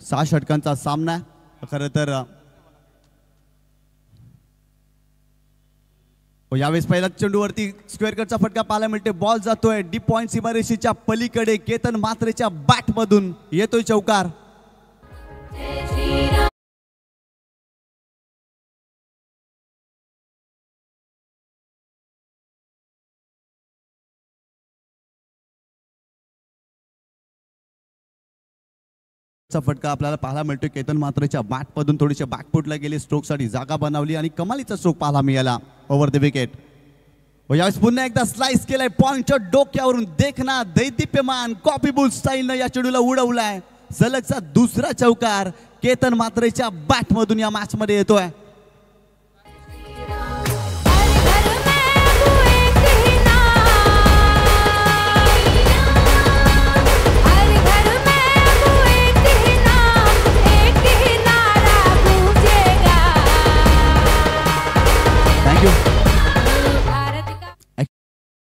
6 षटकांचा सामना खरं तर यावेळेस पहिल्या चेंडूवरती स्क्वेअर कटचा फटका पाहायला मिळते. बॉल जातोय डीप पॉइंट सीमारेषेच्या पलीकडे. केतन म्हात्रेच्या बॅट मधून येतोय चौकार. फटका आपल्याला पाहायला मिळतोय. केतन म्हात्रेच्या बॅट मधून थोडीशी बॅकफुटला गेली. स्ट्रोक साठी जागा बनवली आणि कमालीचा स्ट्रोक पाहायला मिळाला ओव्हर द विकेट. यावेळेस पुन्हा एकदा स्लाइस केलाय पॉइंटच्या डोक्यावरून. देखना दैदिप्यमान कॉपी बुल स्टाईलनं या चेंडूला उडवलाय. सलगचा दुसरा चौकार केतन म्हात्रेच्या बॅट मधून या मॅच मध्ये येतोय.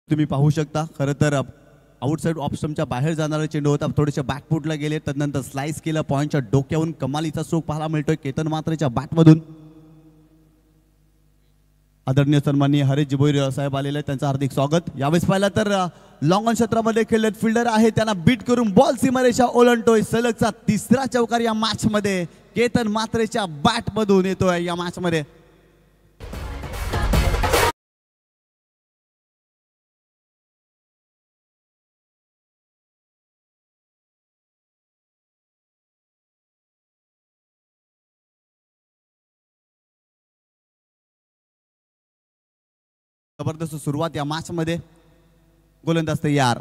तुम्ही पाहू शकता खरं तर आउटसाइड ऑप्शनच्या बाहेर जाणारा चेंडू होता. थोडेसे बॅकफुटला गेले. त्यानंतर स्लाइस केला पॉइंटच्या डोक्यावरून. कमालीचा स्ट्रोक पाहायला मिळतोय केतन म्हात्रेच्या बॅटमधून. आदरणीय सन्माननीय हरीश भोईर साहेब आलेले आहेत, त्यांचं हार्दिक स्वागत. यावेळेस पाहिला तर लॉंग ऑन क्षेत्रामध्ये खेळलेत फिल्डर आहे, त्यांना बीट करून बॉल सीमारेषा ओलांडतोय. सलगचा तिसरा चौकार या मॅच मध्ये केतन म्हात्रेच्या बॅट मधून येतोय या मॅच मध्ये. जबरदस्त सुरुवात या मॅच मध्ये. गोलंदाज तयार.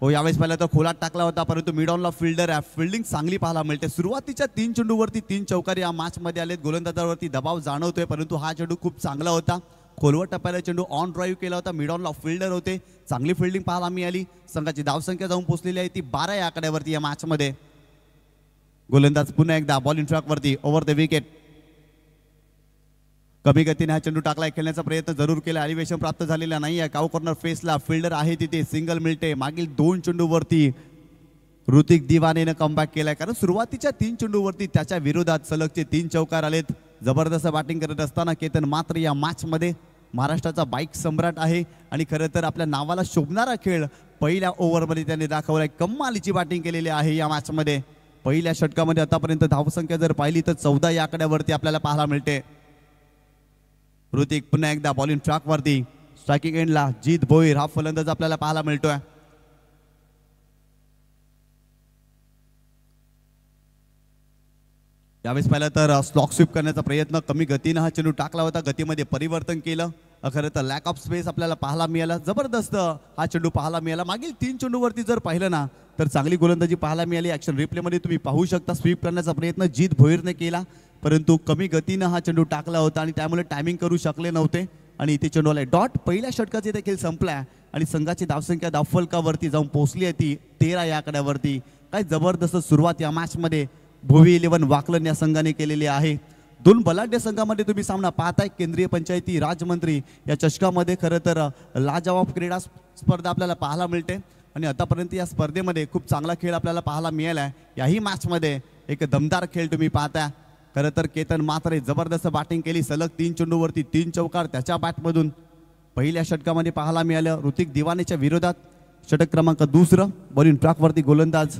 यावेळेस पहिला तर खोलात टाकला होता, परंतु मिड ऑनला फिल्डर आहे. फिल्डिंग चांगली पाहायला मिळते. सुरुवातीच्या 3 चेंडूवरती 3 चौकार या मॅच मध्ये आलेत. गोलंदाजावरती दबाव जाणवतोय, परंतु हा चेंडू खूप चांगला होता. खोलवर टप्प्याला चेंडू ऑन ड्राईव्ह केला होता. मिड ऑनला फिल्डर होते. चांगली फिल्डिंग पाहायला मिळाली. संघाची धावसंख्या जाऊन पोहोचलेली आहे ती 12 या आकड्यावरती या मॅच मध्ये. गोलंदाज पुन्हा एकदा बॉलिंग ट्रॅक वरती ओव्हर द विकेट. कमी गतीने हा चेंडू टाकलाय. खेळण्याचा प्रयत्न जरूर केला. एलिव्हेशन प्राप्त झालेला नाहीये. काउ कॉर्नर फेसला फिल्डर आहे तिथे. सिंगल मिळते. मागील 2 चेंडूवरती ऋतिक दिवानेनं कमबॅक केलाय, कारण सुरुवातीच्या 3 चेंडूवरती त्याच्या विरोधात सलगचे 3 चौकार आलेत. जबरदस्त बॅटिंग करत असताना केतन म्हात्रे या मॅच मध्ये महाराष्ट्राचा बाईक सम्राट आहे आणि खरं तर आपल्या नावाला शोभणारा खेळ पहिल्या ओव्हरमध्ये त्याने दाखवलाय. कमालीची बॅटिंग केलेली आहे या मॅच मध्ये. पहिल्या षटकामध्ये आतापर्यंत धावसंख्या जर पाहिली तर 14 या आकड्यावरती आपल्याला पाहायला मिळते. ऋतिक पुन्हा एकदा बॉलिंग ट्रॅक वरती. स्ट्रायकिंग एंडला जीत भोईर हा फलंदाज आपल्याला पाहायला मिळतोय. यावेळेस पाहिलं तर स्लॉक स्वीप करण्याचा प्रयत्न. कमी गतीनं हा चेंडू टाकला होता. गतीमध्ये परिवर्तन केलं. खरं तर लॅक ऑफ स्पेस आपल्याला पाहायला मिळाला. जबरदस्त हा चेंडू पाहायला मिळाला. मागील 3 चेंडूवरती जर पाहिलं ना तर चांगली गोलंदाजी पाहायला मिळाली. ऍक्शन रिप्लेमध्ये तुम्ही पाहू शकता. स्वीप करण्याचा प्रयत्न जीत भोईरने केला, परंतु कमी गतीनं हा चेंडू टाकला होता आणि त्यामुळे टायमिंग करू शकले नव्हते आणि इथे चेंडू आलाय डॉट. पहिल्या षटकाचे देखील संपलाय आणि संघाची धावसंख्या धावफलकावरती जाऊन पोहोचली आहे ती 13 या आकड्यावरती. काय जबरदस्त सुरुवात या मॅच मध्ये भोवी 11 वाकलन या संघाने केलेली आहे. 2 बलाढ्य संघामध्ये तुम्ही सामना पाहताय. केंद्रीय पंचायती राजमंत्री या चषकामध्ये खरं तर लाजवाब क्रीडा स्पर्धा आपल्याला पाहायला मिळते आणि आतापर्यंत या स्पर्धेमध्ये खूप चांगला खेळ आपल्याला पाहायला मिळाला आहे. याही मॅच मध्ये एक दमदार खेळ तुम्ही पाहताय. खरं तर केतन म्हात्रे जबरदस्त बॅटिंग केली. सलग 3 चेंडूवरती 3 चौकार त्याच्या बॅटमधून पहिल्या षटकामध्ये पाहायला मिळालं. ऋतिक दिवानेच्या विरोधात षटक क्रमांक 2. बॉलिंग ट्रॅकवरती गोलंदाज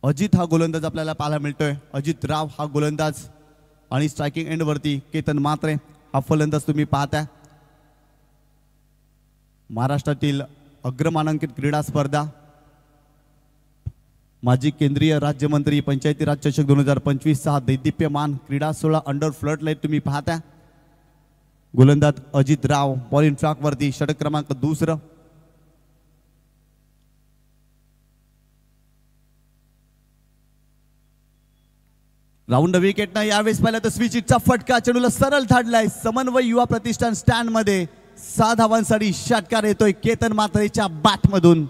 अजित हा गोलंदाज आपल्याला पाहायला मिळतोय. अजित राव हा गोलंदाज आणि स्ट्रायकिंग एंड वरती केतन म्हात्रे हा फलंदाज तुम्ही पाहताय. महाराष्ट्रातील अग्रमानांकित क्रीडा स्पर्धा माजी केंद्रीय राज्यमंत्री पंचायती राज चषक 2025 चा दैदिप्यमान क्रीडा सोहळा अंडर फ्लड लाईट तुम्ही पाहताय. गोलंदाज अजित राव बॉलिंग ट्रॅक वरती षटक क्रमांक 2. राऊंड विकेटनं यावेळेस पाहिलं तर स्विचिटचा फटका चेंडूला सरळ धाडलाय. समन्वय युवा प्रतिष्ठान स्टँड मध्ये 6 धावांसाठी षटकार येतोय केतन म्हात्रेच्या बॅट मधून.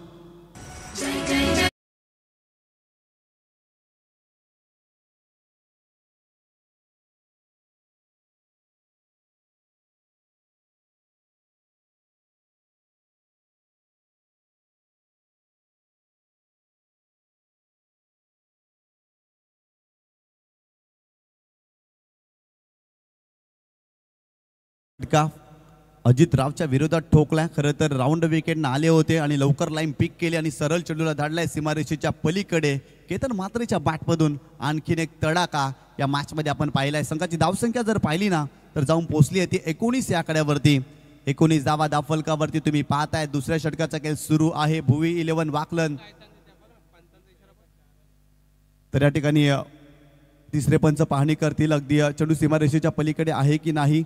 फटका अजित रावच्या विरोधात ठोकलाय. खरं तर राऊंड विकेटनं आले होते आणि लवकर लाईन पिक केली आणि सरळ चेंडूला धाडलाय सीमारेषेच्या पलीकडे. केतन मात्रेच्या बॅटमधून आणखीन एक तडाखा या मॅचमध्ये आपण पाहिलाय. संघाची धावसंख्या जर पाहिली ना तर जाऊन पोहोचली आहे ती 19 या आकड्यावरती. 19 धावा धावफलकावरती तुम्ही पाहताय. दुसऱ्या षटकाचा खेळ सुरू आहे. भुवी 11 वाकलन. तर या ठिकाणी तिसरे पंच पाहणी करतील अगदी चेंडू सीमारेषेच्या पलीकडे आहे की नाही.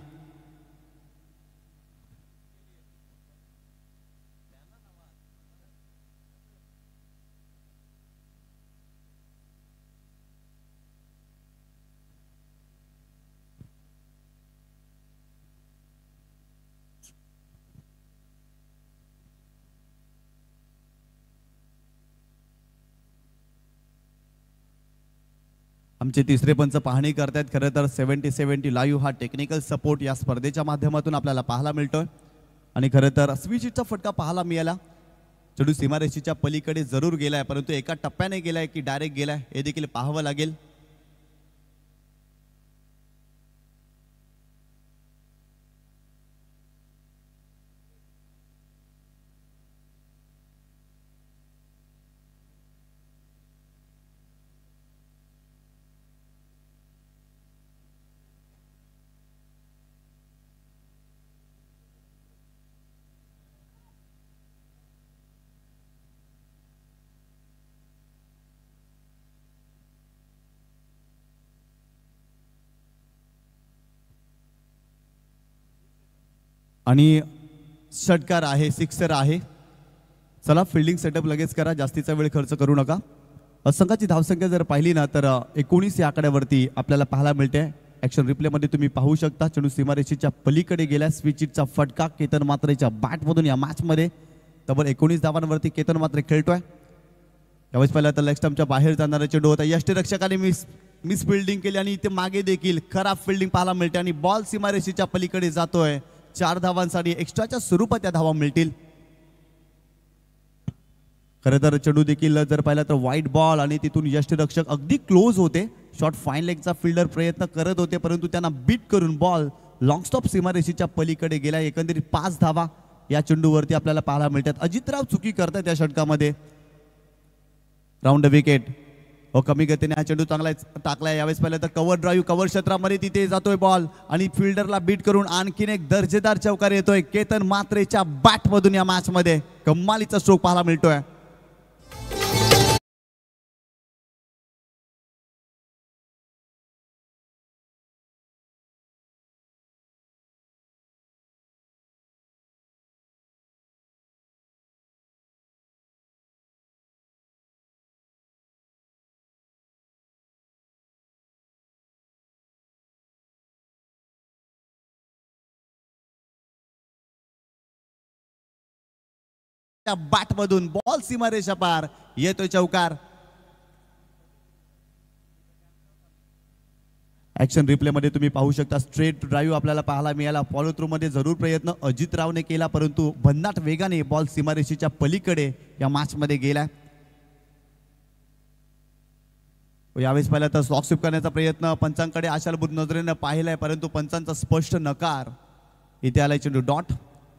आमचे तिसरे पंच पाहणी करतायत. खरं तर 70-70 लाईव्ह हा टेक्निकल सपोर्ट या स्पर्धेच्या माध्यमातून आपल्याला पाहायला मिळतोय. आणि खरं तर स्विचचा फटका पाहायला मिळाला. चेंडू सीमारेषेच्या पलीकडे जरूर गेलाय परंतु एका टप्प्याने गेलाय की डायरेक्ट गेलाय हे देखील पाहावं लागेल. आणि षटकार आहे, सिक्सर आहे. चला फिल्डिंग सेटअप लगेच करा, जास्तीचा वेळ खर्च करू नका. संघाची धावसंख्या जर पाहिली ना तर 19 या आकड्यावरती आपल्याला पाहायला मिळते. ॲक्शन रिप्लेमध्ये तुम्ही पाहू शकता चेंडू सीमारेषेच्या पलीकडे गेल्या. स्विचचा फटका केतन मात्रेच्या बॅटमधून या मॅचमध्ये तब्बल 19 धावांवरती केतन मात्रे खेळतोय. यावेळेस पहिला तर लेग स्टंपच्या बाहेर जाणारा चेंडू होता. यष्टीरक्षकाने मिस फिल्डिंग केली आणि इथे मागे देखील खराब फिल्डिंग पाहायला मिळते आणि बॉल सीमारेषेच्या पलीकडे जातोय. 4 धावांसाठी एक्स्ट्राच्या स्वरूपात त्या धावा मिळतील. खरं तर चेंडू देखील जर पाहिला तर वाईट बॉल आणि तिथून यष्टीरक्षक अगदी क्लोज होते. शॉर्ट फाईन लेगचा फिल्डर प्रयत्न करत होते परंतु त्यांना बीट करून बॉल लॉंग स्टॉप सीमारेषेच्या पलीकडे गेला. एकंदरीत 5 धावा या चेंडूवरती आपल्याला पाहायला मिळतात. अजितराव चुकी करतात या षटकामध्ये. Round wicket. कमी गतीने हा चेंडू चांगला टाकलाय. यावेळेस पहिलं तर कव्हर ड्राईव्ह, कव्हर क्षेत्रामध्ये तिथे जातोय बॉल आणि फिल्डरला बीट करून आणखीन एक दर्जेदार चौकार येतोय केतन मात्रेच्या बॅटमधून. या मॅच मध्ये कमालीचा स्ट्रोक पाहायला मिळतोय. बॅटमधून बॉल सीमारेषा पार येतोय चौकार. ऍक्शन रिप्ले मध्ये तुम्ही पाहू शकता स्ट्रेट ड्राईव्ह आपल्याला पाहायला मिळाला. फॉलो थ्रू मध्ये जरूर प्रयत्न अजित रावने केला परंतु भन्नाट वेगाने बॉल सीमारेषेच्या पलीकडे या मॅच मध्ये गेला. यावेळेस पहिला तर स्लॉक स्वीप करण्याचा प्रयत्न पंचांकडे आशालभूत नजरेने पाहिलाय परंतु पंचांचा स्पष्ट नकार. इथे आलाय चेंडू डॉट.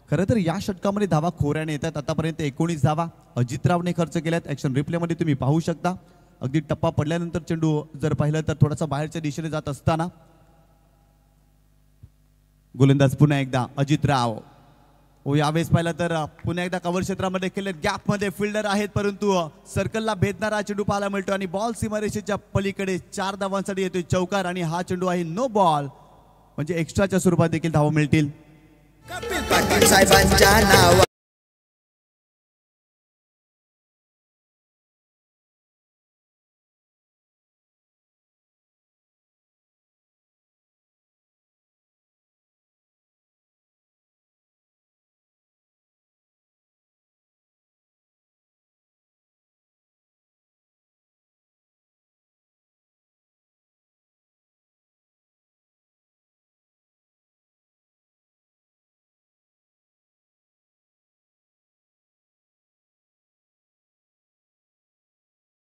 खरं तर या षटकामध्ये धावा खोऱ्याने येतात. आतापर्यंत 19 धावा अजितरावने खर्च केल्यात. ऍक्शन रिप्लेमध्ये तुम्ही पाहू शकता अगदी टप्पा पडल्यानंतर चेंडू जर पाहिलं तर थोडासा बाहेरच्या दिशेने जात असताना गोलंदाज पुन्हा एकदा अजितराव. यावेळेस पाहिलं तर पुन्हा एकदा कव्हर क्षेत्रामध्ये केले. गॅपमध्ये फिल्डर आहेत परंतु सर्कलला भेदणारा चेंडू पाहायला मिळतो आणि बॉल सीमारेषेच्या पलीकडे 4 धावांसाठी येतोय चौकार आणि हा चेंडू आहे नो बॉल म्हणजे एक्स्ट्राच्या स्वरूपात देखील धावा मिळतील. कपिल पाटील साहेबांच्या नावा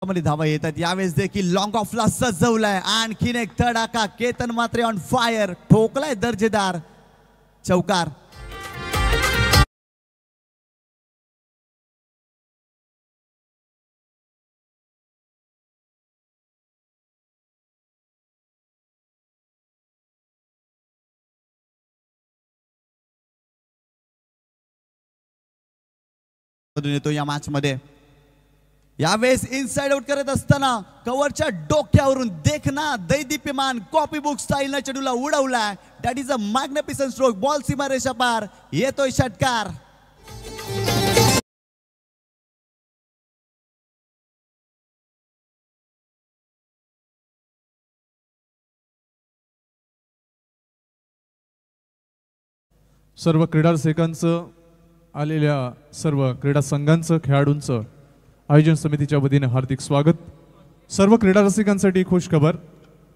धावा येतात. यावेळेस देखील लॉंग ऑफला सजवलाय. आणखीन एक तडाखा. केतन मात्रे ऑन फायर ठोकलाय दर्जेदार चौकार. येतो या मॅच मध्ये. यावेळेस इनसाइड आउट करत असताना कव्हरच्या डोक्यावरून देखना दैदिप्यमान कॉपी बुक स्टाईलने चेंडूला उडवलाय. That is a magnificent stroke. Ball सीमारेषा पार. येतोय षटकार. सर्व क्रीडा रसिकांचं, आलेल्या सर्व क्रीडा संघांचं, खेळाडूंचं आयोजन समितीच्या वतीने हार्दिक स्वागत. सर्व क्रीडा रसिकांसाठी खुश खबर.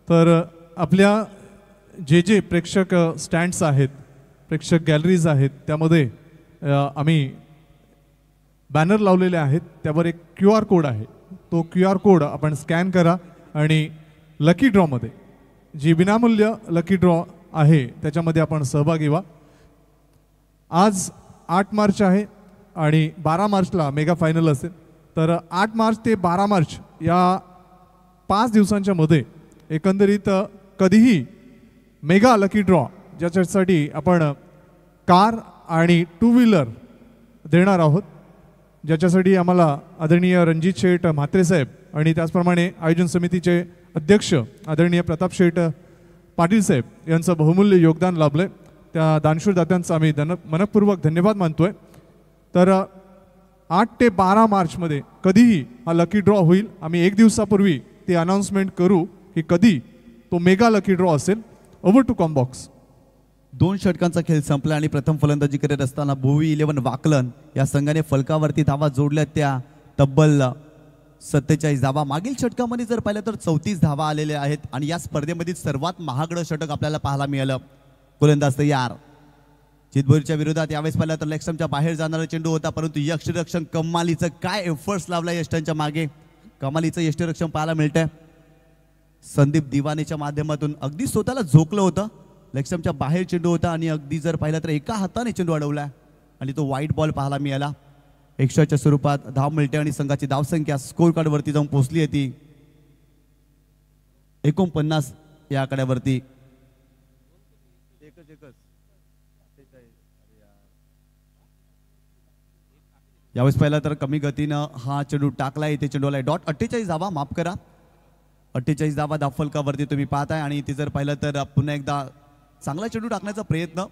तर आपल्या जे प्रेक्षक स्टँड्स आहेत, प्रेक्षक गॅलरीज आहेत, त्यामध्ये आम्ही बॅनर लावलेले आहेत. त्यावर एक QR कोड आहे. तो QR कोड आपण स्कॅन करा आणि लकी ड्रॉमध्ये, जी विनामूल्य लकी ड्रॉ आहे, त्याच्यामध्ये आपण सहभागी व्हा. आज 8 मार्च आहे आणि 12 मार्चला मेगा फायनल असेल. तर 8 मार्च ते 12 मार्च या 5 दिवसांच्या मध्ये एकंदरीत कधीही मेगा लकी ड्रॉ, ज्याच्यासाठी आपण कार आणि 2 व्हीलर देणार आहोत, ज्याच्यासाठी आम्हाला आदरणीय रणजित शेठ म्हात्रे साहेब आणि त्याचप्रमाणे आयोजन समितीचे अध्यक्ष आदरणीय प्रताप शेठ पाटील साहेब यांचं बहुमूल्य योगदान लाभलंय. त्या दानशूर दात्यांचा आम्ही मनपूर्वक धन्यवाद मानतोय. तर 8 ते 12 मार्चमध्ये कधीही हा लकी ड्रॉ होईल. आम्ही 1 दिवसापूर्वी ते अनाउन्समेंट करू की कधी तो मेगा लकी ड्रॉ असेल. Over to combox. 2 षटकांचा खेळ संपला आणि प्रथम फलंदाजी करत असताना भुवी 11 वाकलन या संघाने फलकावरती धावा जोडल्या. त्या तब्बल 47 धावा. मागील षटकामध्ये जर पाहिलं तर 34 धावा आलेल्या आहेत आणि या स्पर्धेमध्ये सर्वात महागडं षटक आपल्याला पाहायला मिळालं. गोलंदाज तयार. चितबोरीच्या विरोधात यावेळेस पाहिलं तर लेगस्टंपच्या बाहेर जाणारा चेंडू होता, परंतु यष्टिरक्षण कमालीचं काय एफर्ट्स लावला यष्टांच्या मागे. कमालीचं यष्टिरक्षण पाहायला मिळतंय. संदीप दिवानेच्या माध्यमातून अगदी स्वतःला झोकलं होतं. लेगस्टंपच्या बाहेर चेंडू होता आणि अगदी जर पाहिलं तर एका हाताने चेंडू अडवला आणि तो वाईट बॉल पाहायला मिळाला. एक्स्ट्राच्या स्वरूपात धाव मिळते आणि संघाची धावसंख्या स्कोर कार्डवरती जाऊन पोहोचली होती 49 या आकड्यावरती. यावेळेस पहिला तर कमी गतीनं हा चेंडू टाकला. इथे चेंडूला डॉट 48 धावा, माफ करा, 48 धावा धावफलकावरती तुम्ही पाहताय. आणि इथे जर पाहिलं तर पुन्हा एकदा चांगला चेंडू टाकण्याचा प्रयत्न.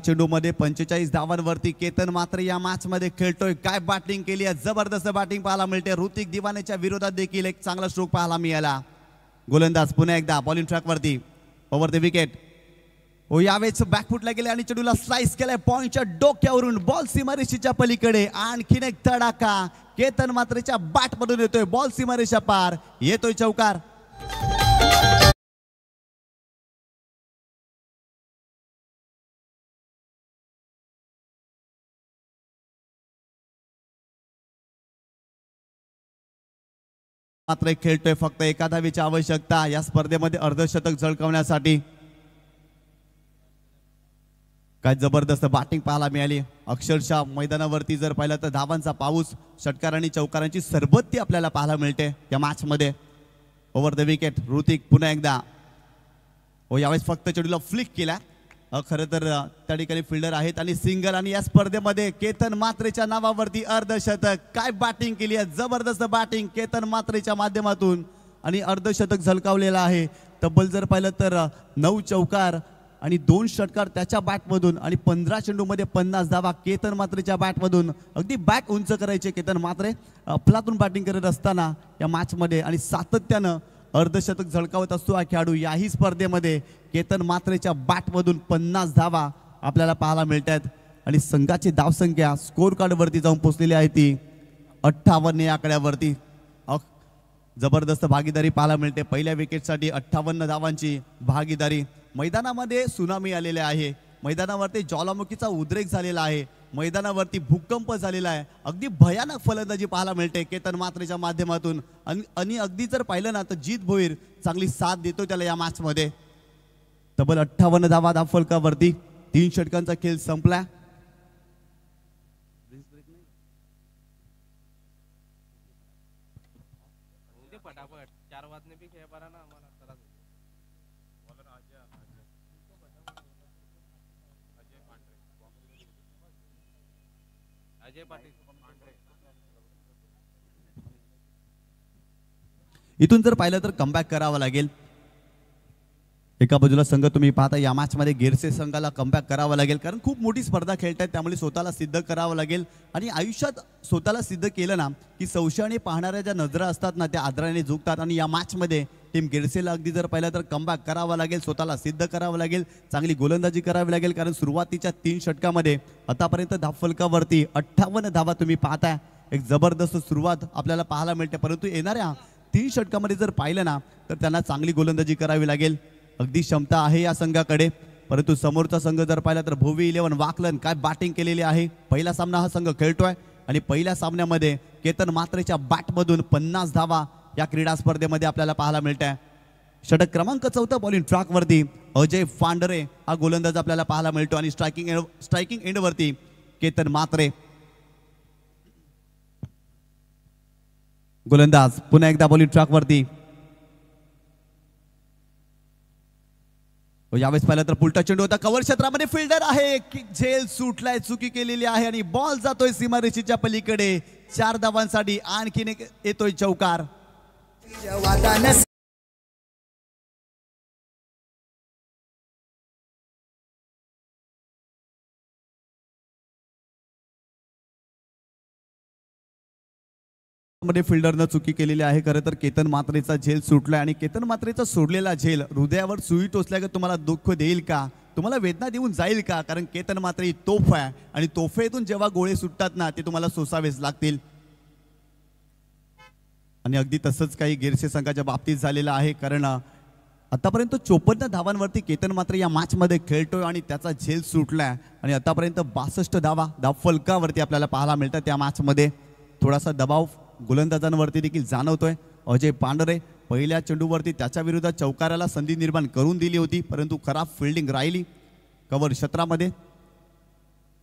चेंडू मध्ये 45 धावांवरती केतन मात्र या मॅच मध्ये खेळतोय. काय बॅटिंग केली आहे, जबरदस्त बॅटिंग पाहायला मिळते. ऋतिक दिवानेच्या विरोधात देखील एक चांगला स्ट्रोक पाहायला मिळाला. गोलंदाज पुन्हा एकदा बॉलिंग ट्रॅक वरती. Over the wicket. हो यावेळेस बॅकफुटला गेले आणि चेंडूला स्लाइस केलाय पॉइंटच्या डोक्यावरून बॉल सीमारेषेच्या पलीकडे आणखीन एक तडाखा केतन मात्रेच्या बॅट मधून येतोय बॉल सीमारेषा पार येतोय चौकार. मात्र खेळतोय फक्त एका धावेची आवश्यकता या स्पर्धेमध्ये अर्धशतक झळकावण्यासाठी. काय जबरदस्त बॅटिंग पाहायला मिळाली अक्षरशः मैदानावरती जर पाहिलं तर धावांचा पाऊस षटकार आणि चौकारांची सरबत्ती आपल्याला पाहायला मिळते या मॅच मध्ये. ओव्हर द विकेट ऋतिक पुन्हा एकदा हो यावेळेस फक्त चेंडूला फ्लिक केला. खरं तर त्या ठिकाणी फिल्डर आहेत आणि सिंगल आणि या स्पर्धेमध्ये केतन मात्रेच्या नावावरती अर्धशतक. काय बॅटिंग केली आहे जबरदस्त बॅटिंग केतन मात्रेच्या माध्यमातून आणि अर्धशतक झळकावलेला आहे. तब्बल जर पाहिलं तर 9 चौकार आणि 2 षटकार त्याच्या बॅटमधून आणि 15 चेंडूमध्ये 50 धावा केतन मात्रेच्या बॅटमधून. अगदी बॅट उंच करायचे केतन मात्रे अफलातून बॅटिंग करत असताना या मॅचमध्ये आणि सातत्यानं अर्धशतक झळकावत असतो हा खेळाडू. याही स्पर्धेमध्ये केतन मात्रेच्या बॅटमधून 50 धावा आपल्याला पाहायला मिळत आहेत आणि संघाची धावसंख्या स्कोर कार्डवरती जाऊन पोहोचलेली आहे ती 58 या आकड्यावरती. जबरदस्त भागीदारी पाहायला मिळते पहिल्या विकेटसाठी 58 धावांची भागीदारी. मैदानामध्ये सुनामी आलेले आहे मैदानावरती ज्वालामुखीचा उद्रेक झालेला आहे मैदानावरती भूकंप झालेला आहे. अगदी भयानक फलंदाजी पाहायला मिळते केतन मात्रेच्या माध्यमातून आणि अगदी जर पाहिलं ना तर जीत भोईर चांगली साथ देतो त्याला या मॅच मध्ये. तब्बल 58 धावा धावफलकावरती 3 षटकांचा खेळ संपला. इथून जर पाहिलं तर कमबॅक करावं लागेल. एका बाजूला संघ तुम्ही पाहता या मॅच मध्ये गिरसे संघाला कमबॅक करावं लागेल कारण खूप मोठी स्पर्धा खेळतायत त्यामुळे स्वतःला सिद्ध करावं लागेल आणि आयुष्यात स्वतःला सिद्ध केलं ना की संशयाने पाहणाऱ्या ज्या नजरा असतात ना त्या आदराने झुकतात आणि या मॅच मध्ये टीम गिरसेला अगदी जर पाहिलं तर कमबॅक करावं लागेल स्वतःला सिद्ध करावं लागेल चांगली गोलंदाजी करावी लागेल कारण सुरुवातीच्या 3 षटकामध्ये आतापर्यंत धावफलकावरती 58 धावा तुम्ही पाहताय. एक जबरदस्त सुरुवात आपल्याला पाहायला मिळते परंतु येणाऱ्या 3 षटकामध्ये जर पाहिलं ना तर त्यांना चांगली गोलंदाजी करावी लागेल. अगदी क्षमता आहे या संघाकडे परंतु समोरचा संघ जर पाहिला तर भोवी 11 वाकलन काय बॅटिंग केलेली आहे. पहिला सामना हा संघ खेळतोय आणि पहिल्या सामन्यामध्ये केतन मात्रेच्या बॅटमधून 50 धावा या क्रीडा स्पर्धेमध्ये आपल्याला पाहायला मिळत आहे. षटक क्रमांक 4 बॉलिंग ट्रॅकवरती अजय फांडरे हा गोलंदाज आपल्याला पाहायला मिळतो आणि स्ट्रायकिंग एंडवरती केतन मात्रे गोलंदाज. पुन्हा एकदा बॉलिंग ट्रॅकवरती यावेळेस पाहिलं तर पुलटा चेंडू होता कव्हर क्षेत्रामध्ये फिल्डर आहे झेल सुटलाय चुकी केलेली आहे आणि बॉल जातोय सीमारेषेच्या पलीकडे 4 धावांसाठी आणखीन एक येतोय चौकार. मध्ये फिल्डरनं चुकी केलेली आहे. खरं तर केतन मात्रेचा झेल सुटलाय आणि केतन मात्रेचा सोडलेला झेल हृदयावर सुई टोचल्यागत तुम्हाला दुःख देईल का तुम्हाला वेदना देऊन जाईल का कारण केतन मात्रे ही तोफ आहे आणि तोफेतून जेव्हा गोळे सुटतात ना ते तुम्हाला सोसावेच लागतील. आणि अगदी तसंच काही गिरसे संघाच्या बाबतीत झालेलं आहे कारण आतापर्यंत 54 धावांवरती केतन मात्रे या मॅच मध्ये खेळतोय आणि त्याचा झेल सुटलाय आणि आतापर्यंत 62 धावा धावफलकावरती आपल्याला पाहायला मिळतात. त्या मॅच मध्ये थोडासा दबाव गोलंदाजांवरती देखील जाणवतोय. अजय पांढरे पहिल्या चेंडूवरती त्याच्या विरोधात चौकाराला संधी निर्माण करून दिली होती परंतु खराब फिल्डिंग राहिली कव्हर क्षेत्रामध्ये.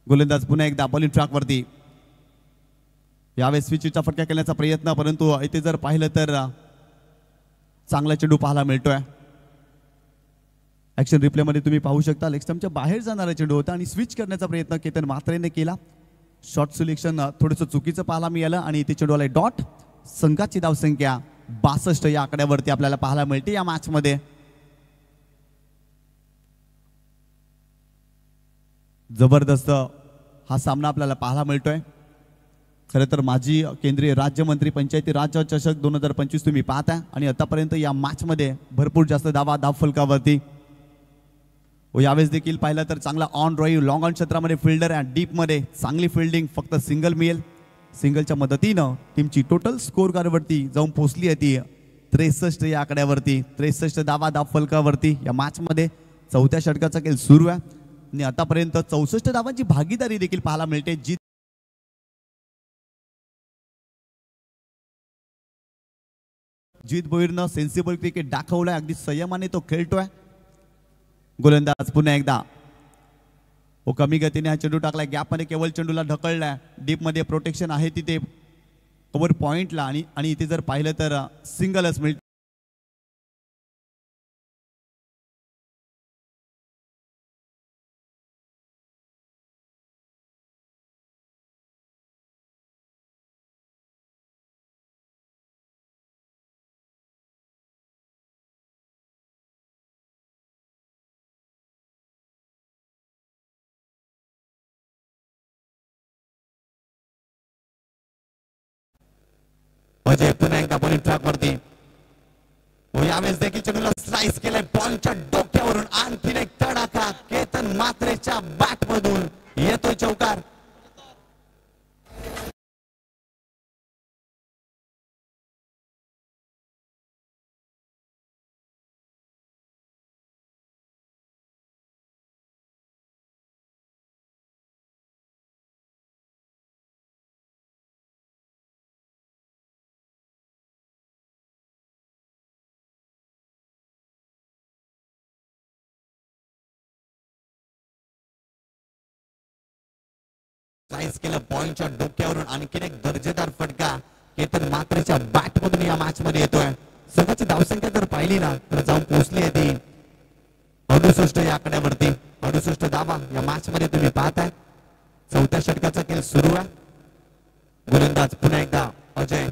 गोलंदाज पुन्हा एकदा बॉलिंग ट्रॅकवरती यावेळेस स्विचचा फटका केल्याचा प्रयत्न परंतु इथे जर पाहिलं तर चांगला चेंडू पाहायला मिळतोय. ऍक्शन रिप्ले मध्ये तुम्ही पाहू शकता लेग स्टंपच्या बाहेर जाणारा चेंडू होता आणि स्विच करण्याचा प्रयत्न केतन मात्रेने केला. शॉर्ट सिलेक्शन थोडंसं चुकीचं पाहायला मिळालं आणि इथे चेंडू आलाय डॉट. संघाची धावसंख्या 62 या आकड्यावरती आपल्याला पाहायला मिळते या मॅच मध्ये. जबरदस्त हा सामना आपल्याला पाहायला मिळतोय. खरं तर माजी केंद्रीय राज्यमंत्री पंचायती राज चषक 2025 तुम्ही पाहता आणि आतापर्यंत या मॅच मध्ये भरपूर जास्त धावा धावफलकावरती. व यावेळेस देखील पाहिलं तर चांगला ऑन ड्राईव्ह लॉंग ऑन क्षेत्रामध्ये फिल्डर आहे, डीपमध्ये चांगली फिल्डिंग, फक्त सिंगल मिळेल. सिंगलच्या मदतीनं टीमची टोटल स्कोर कार्डवरती जाऊन पोहोचली आहे ती 63 या आकड्यावरती. 63 धावा धाव फलकावरती या मॅचमध्ये चौथ्या षटकाचा खेळ सुरू आहे आणि आतापर्यंत 64 धावांची भागीदारी देखील पाहायला मिळते. जीत भोईरनं सेन्सिबल क्रिकेट दाखवलाय, अगदी संयमाने तो खेळतोय. गोलंदाज पुन्हा एकदा कमी गतीने हा चेंडू टाकलाय, गॅपमध्ये केवळ चेंडूला ढकललाय. डीपमध्ये प्रोटेक्शन आहे तिथे कव्हर पॉइंटला आणि इथे जर पाहिलं तर सिंगलच मिळते. म्हणजे पुन्हा एकदा बॉलिंग ट्रॅक वरती यावेळेस देखील चेंडूला स्लाइस केलाय बॉलच्या डोक्यावरून. आणखीन एक तडाखा केतन मात्रेच्या बॅट मधून येतोय चौकार. स्लाइस केलं बॉलच्या डोक्यावरून. आणखीन एक दर्जेदार फटका केतन मात्रेच्या बॅट मधून या मॅच मध्ये येतोय. संघाची धावसंख्या जर पाहिली ना तर जाऊन पोहोचली आहे ती 68 या आकड्यावरती. 68 धावा या मॅच मध्ये तुम्ही पाहताय. चौथ्या षटकाचा खेळ सुरू आहे. गोलंदाज पुन्हा एकदा अजय.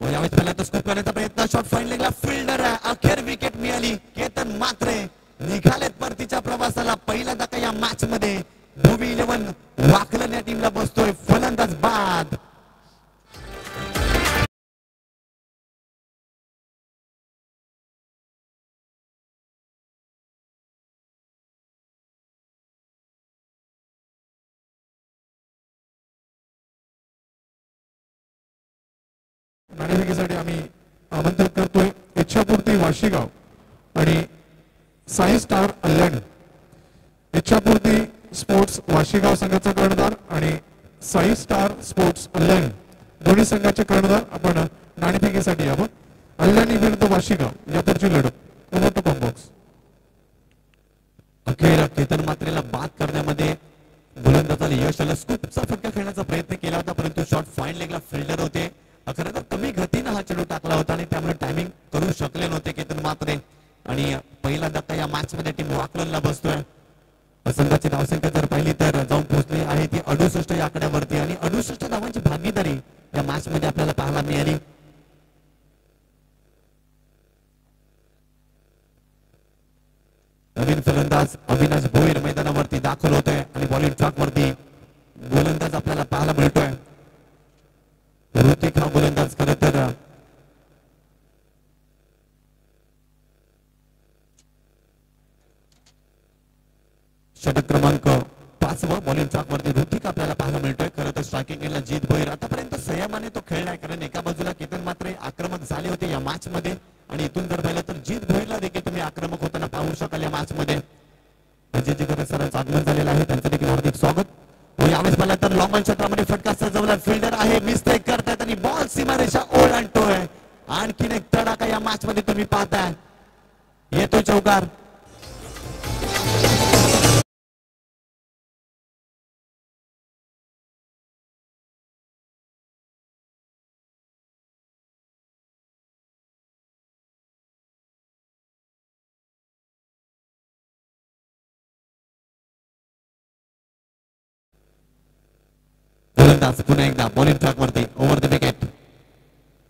यावेळेस पहिल्यांदा स्कोप करण्याचा प्रयत्न. शॉट फाईन लेगला फिल्डर आहे. अखेर विकेट मिळाली. केतन मात्रे निघालेत परतीच्या प्रवासाला. पहिला धक्का या मॅच मध्ये. भूमी 11 वाकलन या टीमला बसतोय. फलंदाज बाद. नाणेफेकीसाठी आम्ही आमंत्रित करतोय इच्छापूर्ती वाशीगाव आणि साई स्टार अल्लण. इच्छापूर्ती स्पोर्ट्स वाशीगाव संघाचा कर्णधार आणि साई स्टार स्पोर्ट्स अल्लण दोन्ही संघाचे कर्णधार आपण नाणेफेकीसाठी यावं. अल्लणी विरुद्ध वाशीगाव या पुढची लढत मोठं कॉम्बॉक्स. अखेर केतन मात्रेला बाद करण्यामध्ये गोलंदाजाला यश आलं. स्कूपचा फटका खेळण्याचा प्रयत्न केला होता परंतु शॉट फाईन लेगला फिल्डर होते. खरं तर कमी गतीनं हा चेंडू टाकला होता आणि त्यामुळे टायमिंग करू शकले नव्हते केतन मात्रे. आणि पहिला धक्का या मॅच मध्ये टीम वाकलनला बसतोय. संघाची धावसंख्या जर पाहिली तर जाऊन पोहोचली आहे ती 68 या आकड्यावरती आणि 68 धावांची भागीदारी या मॅच मध्ये आपल्याला पाहायला मिळाली. नवीन फलंदाज अविनाश भोईर मैदानावरती दाखल होतोय आणि बॉलिंग ट्रॅक वरती गोलंदाज आपल्याला पाहायला मिळतोय. ऋतिक हा गोलंदाज खरं तर षटक क्रमांक 5 बॉलिंग ट्रॅक वरती ऋतिक आपल्याला पाहायला मिळतोय. खरं तर स्ट्रायकिंग केला जीत भोईर. आतापर्यंत संयमाने तो खेळलाय कारण एका बाजूला केतन मात्रे आक्रमक झाले होते या मॅच मध्ये आणि इथून जर पाहिलं तर जीत भोईरला देखील तुम्ही आक्रमक होताना पाहू शकाल या मॅच मध्ये. अजय जिगर सरांचं आगमन झालेलं आहे, त्यांचं देखील हार्दिक स्वागत. यावेळेस पाहिलं तर लॉंग ऑन क्षेत्रामध्ये फटका सजवला. फिल्डर आहे, मिस्टेक करतायत आणि बॉल सीमारेषा ओलांडतोय. आणखीन एक तडाखा या मॅच मध्ये तुम्ही पाहताय. येतोय चौकार. गोलंदाज पुन्हा एकदा बॉलिंग ट्रॅक वरती ओव्हर द विकेट.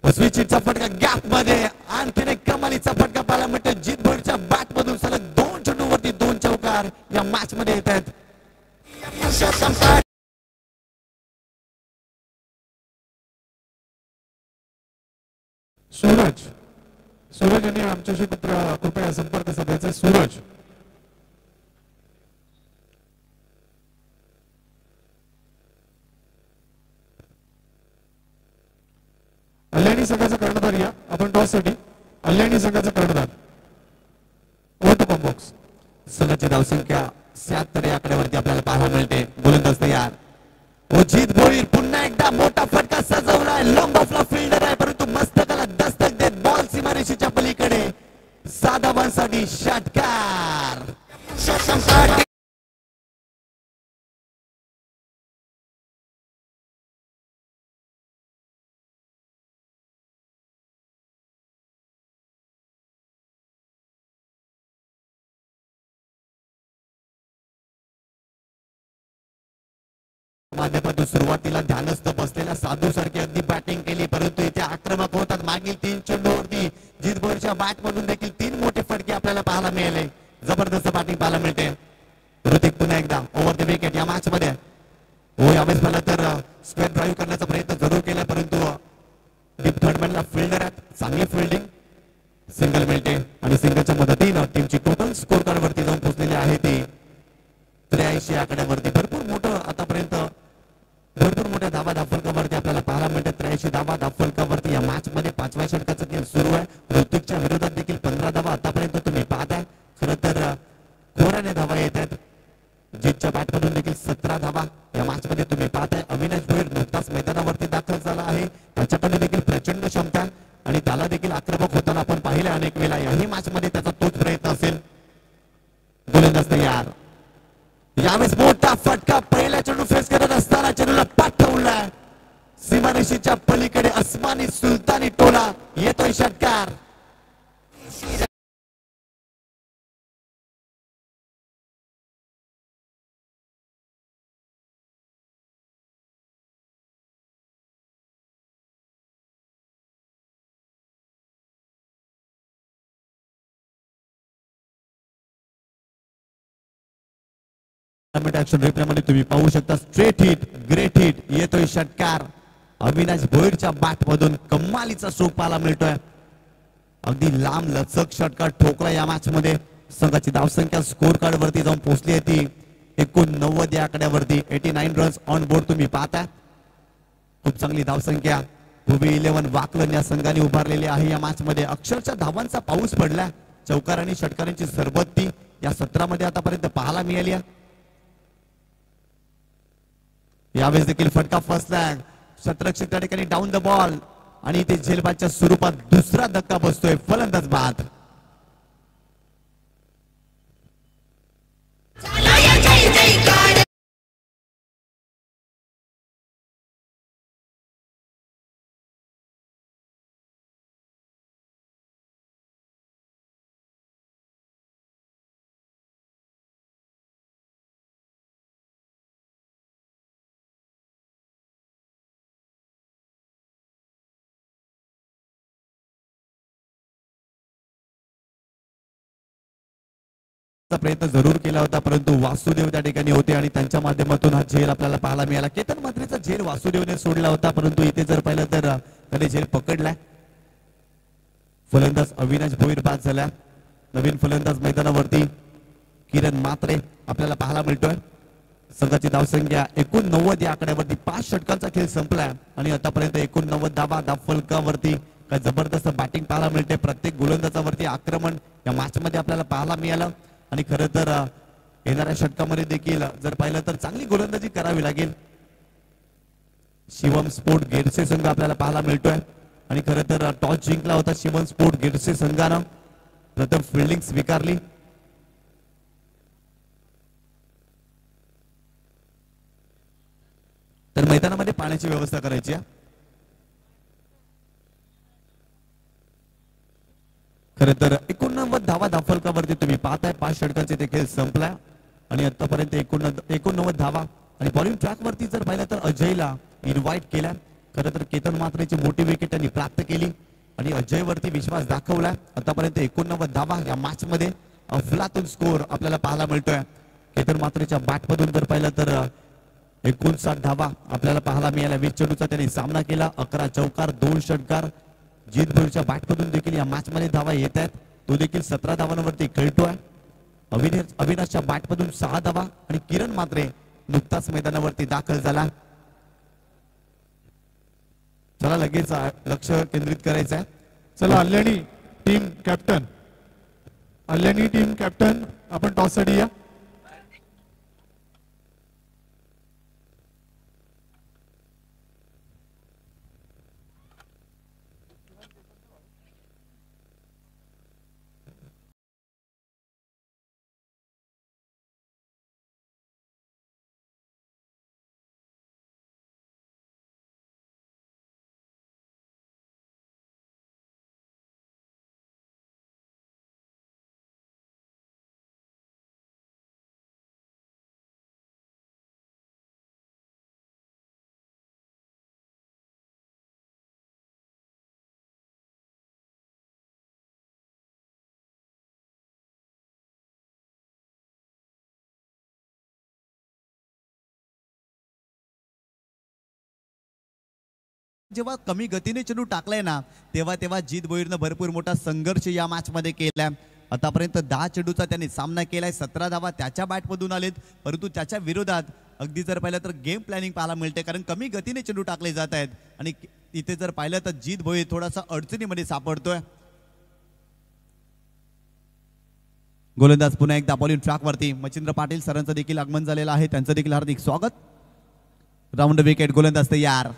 स्विचचा फटका गॅप मध्ये. आणखीन एक कमालीचा फटका पाहायला मिळतो. जीत भोईरच्या बॅट मधून सलग 2 चेंडूवरती 2 चौकार या मॅच मध्ये येत आहेत. सूरज यांनी आमच्याशी कृपया संपर्क साधायचा. सूरज, अल्याणी संघाचा कर्णधार या आपण टॉस साठी. अल्याणी संघाचा कर्णधार बॉक्स. संघाची धावसंख्या 76 या आकड्यावरती आपल्याला पाहायला मिळते. गोलंदाज तयार. अजित भोईर पुन्हा एकदा मोठा फटका सजवलाय. लॉंग ऑफला फिल्डर आहे परंतु मस्तकाला दस्तक देत बॉल सीमारेषेच्या पलीकडे. 7 धावांसाठी षटकार. माध्यमातून सुरुवातीला ध्यानस्थ बसलेल्या साधू सारखी अगदी बॅटिंग केली परंतु इथे आक्रमक होतात. मागील 3 चेंडूवरती जित भोईरच्या बॅट मधून देखील 3 मोठे फटके आपल्याला पाहायला मिळाले. जबरदस्त बॅटिंग पाहायला मिळते. ऋतिक पुन्हा एकदा ओव्हर द विकेट या मॅच मध्ये. हो यावेळेस मला तर स्क्वेअर ड्राईव्ह करण्याचा प्रयत्न जरूर केला परंतु डीप थर्डमॅनला फिल्डर आहेत. चांगली फिल्डिंग. सिंगल मिळते आणि सिंगलच्या मदतीनं टीमची टोटल स्कोर कार्ड वरती जाऊन पोहोचलेली आहे ती 83 आकड्यावरती. भरपूर मोठं आतापर्यंत भरपूर मोठ्या धावा धाफलकावरती आपल्याला पाहायला मिळतात. 83 धावा धाफलकावरती या मॅच मध्ये 5व्या षटकाचा खेळ सुरू आहे. ऋतिकच्या विरोधात देखील 15 धावा आतापर्यंत तुम्ही पाहताय. खरं तर खोऱ्याने धावा येत आहेत. जीतच्या बॅट मधून देखील 17 धावा या मॅच मध्ये तुम्ही पाहताय. अविनाश भोईर नुकताच मैदानावरती दाखल झाला आहे. त्याच्याकडे देखील प्रचंड क्षमता आणि त्याला देखील आक्रमक होताना आपण पाहिले अनेक वेळा. याही मॅच मध्ये त्याचा तोच प्रयत्न असेल. गोलंदाज तयार. यावेळेस मोठा फटका पहिल्या चेंडू फेस करत असताना चेंडूला पाठवलाय सीमारेषेच्या पलीकडे. अस्मानी सुलतानी टोला येतोय षटकार. ऍक्शन रिप्लेमध्ये तुम्ही पाहू शकता. स्ट्रेट हिट, ग्रेट हिट येतोय षटकार. अविनाश भोईरच्या बॅट मधून कमालीचा स्ट्रोक पाहायला मिळतोय. अगदी लांब लचक षटकार ठोकला या मॅच मध्ये. संघाची धावसंख्या स्कोर कार्ड वरती जाऊन पोहोचली आहे ती 89 या आकड्यावरती. 89 रन्स ऑन बोर्ड तुम्ही पाहता. खूप चांगली धावसंख्या भुवी 11 वाकलन या संघाने उभारलेली आहे या मॅच मध्ये. अक्षरशः धावांचा पाऊस पडला. चौकार आणि षटकारांची सरबत्ती या सत्रामध्ये आतापर्यंत पाहायला मिळाली आहे. यावेळेस देखील फटका फसला. शतरक्षक त्या ठिकाणी डाऊन द बॉल आणि इथे झेलबादच्या स्वरूपात दुसरा धक्का बसतोय. फलंदाज बाद. प्रयत्न जरूर केला होता परंतु वासुदेव त्या ठिकाणी होते आणि त्यांच्या माध्यमातून हा झेल आपल्याला पाहायला मिळाला. केतन मात्रेचा झेल वासुदेवने सोडला होता परंतु इथे जर पाहिलं तर त्याने झेल पकडलाय. फलंदाज अविनाश भोईर बाद झाला. नवीन फलंदाज मैदानावरती किरण मात्रे आपल्याला पाहायला मिळतोय. संघाची धावसंख्या 89 या आकड्यावरती. 5 षटकांचा खेळ संपलाय आणि आतापर्यंत 89 धावा धावफलकावरती. काय जबरदस्त बॅटिंग पाहायला मिळते. प्रत्येक गोलंदाजावरती आक्रमण या मॅच मध्ये आपल्याला पाहायला मिळालं आणि खरं तर येणाऱ्या षटकामध्ये देखील जर पाहिलं तर चांगली गोलंदाजी करावी लागेल. शिवम स्पोर्ट गेरसे संघ आपल्याला पाहायला मिळतोय आणि खरं तर टॉस जिंकला होता शिवम स्पोर्ट गेरसे संघानं. प्रथम फिल्डिंग स्वीकारली. तर मैदानामध्ये पाण्याची व्यवस्था करायची आहे. खरं तर 89 धावा धावफलकावरती तुम्ही पाहताय. 5 षटकांचे ते खेळ संपलाय आणि आतापर्यंत 89 धावा आणि बॉलिंग ट्रॅक वरती जर पाहिलं तर अजयला इन्व्हाइट केला. खरं तर केतन मात्रेची मोठी विकेट त्यांनी प्राप्त केली आणि अजय वरती विश्वास दाखवला. आतापर्यंत 89 धावा या मॅच मध्ये अफलातून स्कोर आपल्याला पाहायला मिळतोय. केतन मात्रेच्या बॅट मधून जर पाहिलं तर 59 धावा आपल्याला पाहायला मिळाल्या. 20 चेंडूचा त्यांनी सामना केला. 11 चौकार 2 षटकार जीत भोईरच्या बॅटमधून देखील या मॅच मध्ये धावा येत आहेत. तो देखील 17 धावांवरती खेळतोय. अविनाशच्या बॅटमधून 6 धावा आणि किरण मात्रे नुकताच मैदानावरती दाखल झाला. चला लगेच लक्ष केंद्रित करायचं आहे. चला अल्यानी टीम कॅप्टन आपण टॉस साठी या. जेव्हा कमी गतीने चेंडू टाकलाय ना तेव्हा जीत भोईरनं भरपूर मोठा संघर्ष या मॅच मध्ये केलाय. आतापर्यंत 10 चेंडूचा त्यांनी सामना केलाय. 17 धावा त्याच्या बॅटमधून आलेत. परंतु त्याच्या विरोधात अगदी जर पाहिलं तर गेम प्लॅनिंग पाहायला मिळते, कारण कमी गतीने चेंडू टाकले जात आहेत आणि इथे जर पाहिलं तर जीत भोईर थोडासा अडचणीमध्ये सापडतोय. गोलंदाज पुन्हा एकदा बॉलिंग ट्रॅकवरती. मच्छिंद्र पाटील सरांचं देखील आगमन झालेलं आहे, त्यांचं देखील हार्दिक स्वागत. Round wicket. गोलंदाज तयार.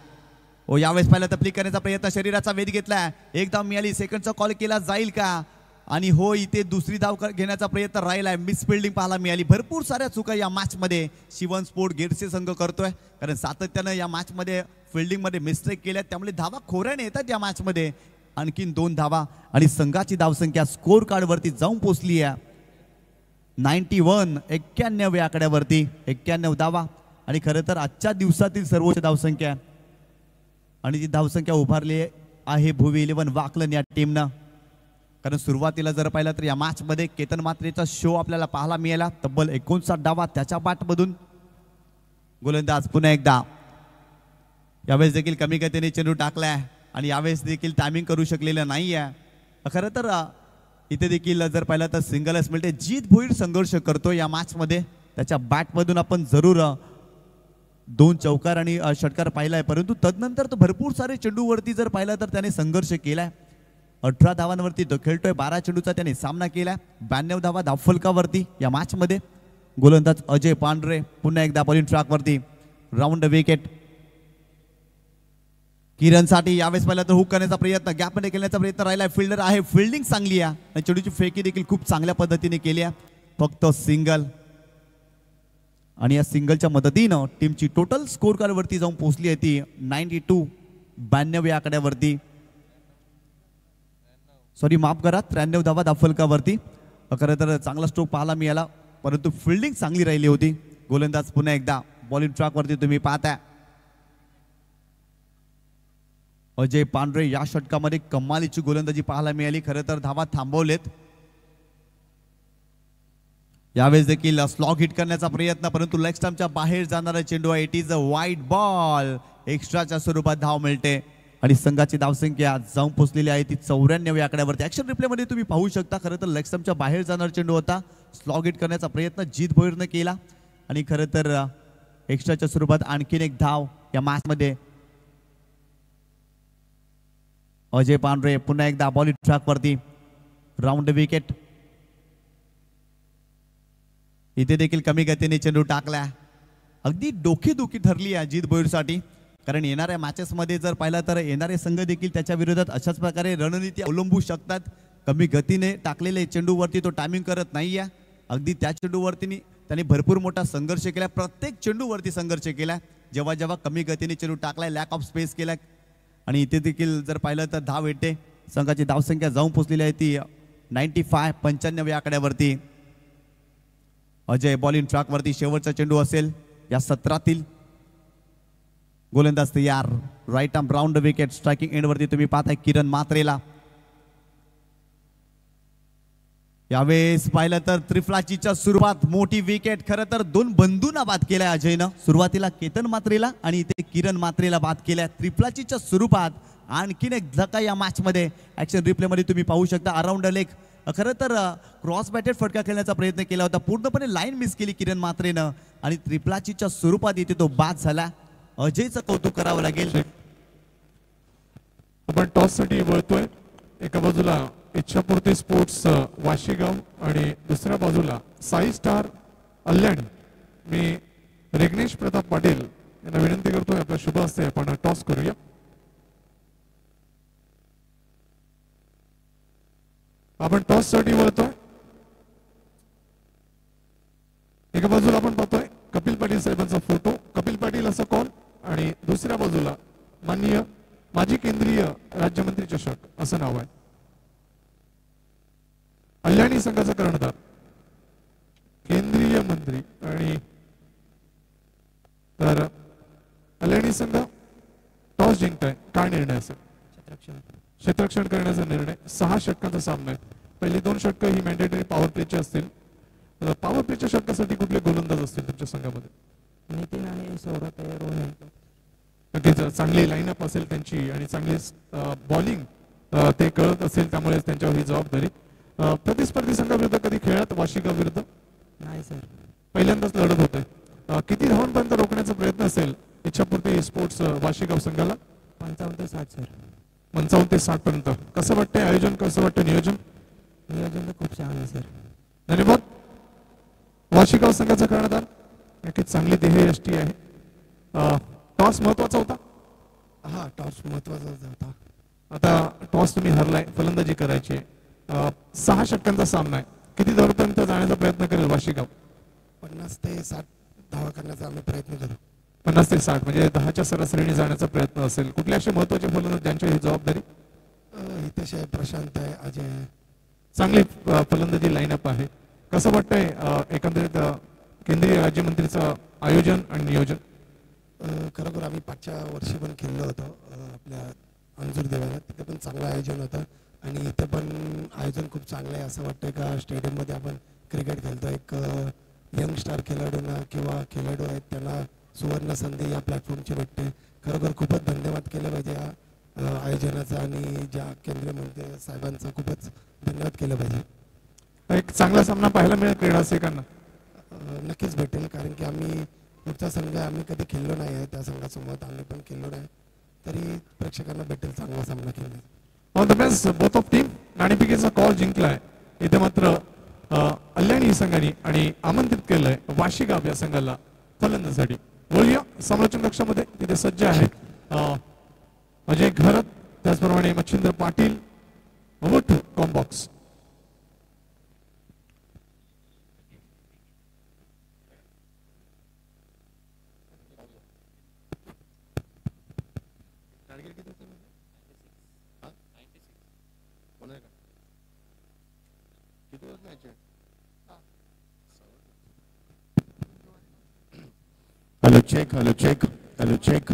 यावेळेस पाहिलं तर फ्लिक करण्याचा प्रयत्न, शरीराचा वेध घेतलाय. एक धाव मिळाली. सेकंडचा कॉल केला जाईल का? आणि इथे दुसरी धाव घेण्याचा प्रयत्न राहिलाय. मिस फिल्डिंग पाहायला मिळाली. भरपूर साऱ्या चुका या मॅच मध्ये शिवन स्पोर्ट गेटचे संघ करतोय, कारण सातत्यानं या मॅच मध्ये फिल्डिंग मध्ये मिस्टेक केल्या, त्यामुळे धावा खोऱ्याने येतात या मॅच मध्ये. आणखीन 2 धावा आणि संघाची धावसंख्या स्कोर कार्ड वरती जाऊन पोहोचली आहे 91. 91 या आकड्यावरती 91 धावा आणि खरं तर आजच्या दिवसातील सर्वोच्च धावसंख्या आणि ती धावसंख्या उभारली आहे भुवी 11 वाकलन या टीमनं. कारण सुरुवातीला जर पाहिलं तर या मॅच मध्ये केतन मात्रेचा शो आपल्याला पाहायला मिळाला. तब्बल 59 धावा त्याच्या बॅटमधून. गोलंदाज पुन्हा एकदा. यावेळेस देखील कमी गतीने चेंडू टाकलाय आणि यावेळेस देखील टायमिंग करू शकलेलं नाहीये. खरं तर इथे देखील जर पाहिलं तर सिंगलच मिळते. जीत भोईर संघर्ष करतो या मॅच मध्ये. त्याच्या बॅटमधून आपण जरूर 2 चौकार आणि षटकार पाहिलाय, परंतु तदनंतर तो भरपूर सारे चेंडूवरती जर पाहिलं तर त्याने संघर्ष केलाय. 18 धावांवरती तो खेळतोय. 12 चेंडूचा त्याने सामना केलाय. 92 धावा धावफलकावरती या मॅच मध्ये. गोलंदाज अजय पांढरे पुन्हा एकदा बॉलिंग ट्रॅकवरती. Round wicket. किरणसाठी यावेळेस पाहिलं तर हुक करण्याचा प्रयत्न, गॅपमध्ये खेळण्याचा प्रयत्न राहिलाय. फिल्डर आहे, फिल्डिंग चांगली आहे आणि चेंडूची फेकी देखील खूप चांगल्या पद्धतीने केली आहे. फक्त सिंगल आणि या सिंगलच्या मदतीनं टीमची टोटल स्कोर कार्ड वरती जाऊन पोहोचली आहे ती 92. 92 या आकड्यावरती. सॉरी माफ करा, 93 धावा धावफलकावरती. खरं तर चांगला स्ट्रोक पाहायला मिळाला, परंतु फिल्डिंग चांगली राहिली होती. गोलंदाज पुन्हा एकदा बॉलिंग ट्रॅकवरती तुम्ही पाहताय. अजय पांढरे या षटकामध्ये कमालीची गोलंदाजी पाहायला मिळाली. खरं तर धावा थांबवलेत. यावेळेस देखील स्लॉग हिट करण्याचा प्रयत्न, परंतु लेग स्टंपच्या बाहेर जाणारा चेंडू आहे. It is a wide ball. एक्स्ट्राच्या स्वरूपात धाव मिळते आणि संघाची धावसंख्या जाऊन पोहोचलेली आहे ती 94 या आकड्यावरती. ऍक्शन रिप्ले मध्ये तुम्ही पाहू शकता. खरं तर लेग स्टंपच्या बाहेर जाणारा चेंडू होता. स्लॉग हिट करण्याचा प्रयत्न जीत भोईरनं केला आणि खरं तर एक्स्ट्राच्या स्वरूपात आणखीन एक धाव या मॅच मध्ये. अजय पांढरे पुन्हा एकदा बॉलिंग ट्रॅकवरती. Round wicket. इथे देखील कमी गतीने चेंडू टाकला. अगदी डोकेदुखी ठरली आहे जीत भोईरसाठी, कारण येणाऱ्या मॅचेस मध्ये जर पाहिलं तर येणारे संघ देखील त्याच्या विरोधात अशाच प्रकारे रणनीती अवलंबू शकतात. कमी गतीने टाकलेले चेंडूवरती तो टायमिंग करत नाहीये. अगदी त्या चेंडूवरती त्याने भरपूर मोठा संघर्ष केला. प्रत्येक चेंडूवरती संघर्ष केला. जेव्हा जेव्हा कमी गतीने चेंडू टाकलाय, लॅक ऑफ स्पेस केला आणि इथे देखील जर पाहिलं तर धाव येते. संघाची धावसंख्या जाऊन पोहोचलेली आहे ती 95. 95 या आकड्यावरती. अजय बॉलिंग ट्रॅकवरती. शेवटचा चेंडू असेल या सत्रातील. गोलंदाज तयार. Right arm round wicket. Striking end वरती तुम्ही पाहताय किरण मात्रेला. यावेळेस पाहिलं तर त्रिफलाचीच्या सुरुवात. मोठी विकेट. खरं तर 2 बंधूंना बाद केलाय अजयनं. सुरुवातीला केतन मात्रेला आणि इथे किरण मात्रेला बाद केलाय. त्रिफलाचीच्या स्वरूपात आणखीन एक धक्का या मॅचमध्ये ॲक्शन रिप्लेमध्ये तुम्ही पाहू शकता. अराउंड द लेग खरं तर क्रॉस बॅटेड फटका खेळण्याचा प्रयत्न केला होता, पूर्णपणे लाईन मिस केली किरण म्हात्रेनं आणि त्रिप्लाचीच्या स्वरूपात इथे तो बाद झाला. अजयचं कौतुक करावं लागेल. आपण टॉससाठी वळतोय. एका बाजूला इच्छापूर्ती स्पोर्ट्स वाशीगाव आणि दुसऱ्या बाजूला साई स्टार कल्याण. मी रेग्नेश प्रताप पाटील यांना विनंती करतोय आपल्या शुभ हस्ते आपण टॉस करूया. आपण टॉस साठी वळतोय. एका बाजूला आपण पाहतोय कपिल पाटील साहेबांचा फोटो, कपिल पाटील असा कॉल, आणि दुसऱ्या बाजूला माननीय माजी केंद्रीय राज्यमंत्री चषक असं नाव आहे. कल्याणी संघाचा कर्णधार केंद्रीय मंत्री, आणि तर कल्याणी संघ टॉस जिंकताय. काय निर्णय असेल? क्षेत्ररक्षण करण्याचा निर्णय. 6 षटकांचा सामना आहे. पहिली 2 षटकं ही मॅन्डेटरी पॉवर प्लेचे असतील. पॉवर प्लेच्या षटकासाठी कुठले गोलंदाज असतील तुमच्या संघामध्ये? नितीन आणि सौरभ रोहन. नक्कीच चांगली लाईनअप असेल त्यांची आणि चांगली बॉलिंग ते कळत असेल, त्यामुळे त्यांच्यावर ही जबाबदारी. प्रतिस्पर्धी संघाविरुद्ध कधी खेळात वाशीगाव विरुद्ध? नाही सर, पहिल्यांदाच लढत होते. किती धावांपर्यंत रोखण्याचा प्रयत्न असेल इच्छापूर्ती स्पोर्ट्स वाशीगाव संघाला? 55 ते 60 सर. 55 ते 60 पर्यंत. कसं वाटतंय आयोजन, कसं वाटतं नियोजन? नियोजन तर खूप छान आहे सर. धन्यवाद. वाशीगाव संघाचा कर्णधार नक्कीच चांगली देहयष्टी आहे. टॉस महत्वाचा होता. हा, टॉस महत्वाचा होता. आता टॉस तुम्ही हरलाय, फलंदाजी करायची आहे. 6 षटकांचा सामना आहे. किती धावांपर्यंत जाण्याचा प्रयत्न करेल वाशीगाव? 50 ते 60 धावा करण्याचा आम्ही प्रयत्न करू. 50 ते 60 म्हणजे 10च्या सरासरीने जाण्याचा प्रयत्न असेल. कुठले असे महत्वाचे फलंदाज ज्यांची ही जबाबदारी? हितेश आहे, प्रशांत आहे, अजय आहे. चांगली फलंदाजी लाईनअप आहे. कसं वाटतंय एकंदरीत केंद्रीय राज्यमंत्रीचं आयोजन आणि नियोजन? खरोखर आम्ही 5च्या वर्षी पण खेळलो होतो आपल्या अंजूर देवाला. तिथे पण चांगलं आयोजन होतं आणि इथे पण आयोजन खूप चांगलं आहे. असं वाटतं का स्टेडियममध्ये आपण क्रिकेट खेळतो. एक यंग स्टार खेळाडूंना किंवा खेळाडू आहेत त्यांना सुवर्ण संधी या प्लॅटफॉर्मची भेटते. खरोखर खूपच धन्यवाद केलं पाहिजे या आयोजनाचा आणि ज्या केंद्रीय मंत्री साहेबांचा खूपच धन्यवाद केलं पाहिजे. एक चांगला सामना पाहायला मिळेल क्रीडा रसिकांना? नक्कीच भेटेल, कारण की आम्ही पुढचा संघ आम्ही कधी खेळलो नाही आहे. त्या संघासोबत आम्ही पण खेळलो नाही, तरी प्रेक्षकांना भेटेल चांगला सामना खेळण्याचा. All the best both of team. नाणेफेकीचा कॉल जिंकलाय. इथे मात्र कल्याणी संघाने आणि आमंत्रित केलंय वाशीगाव या संघाला फलंदाजीसाठी. बोलूया समालोचन कक्षामध्ये तिथे सज्ज आहेत अजय घरत, त्याचप्रमाणे Machhindra Patil, would combox. Hello check, hello check, hello check,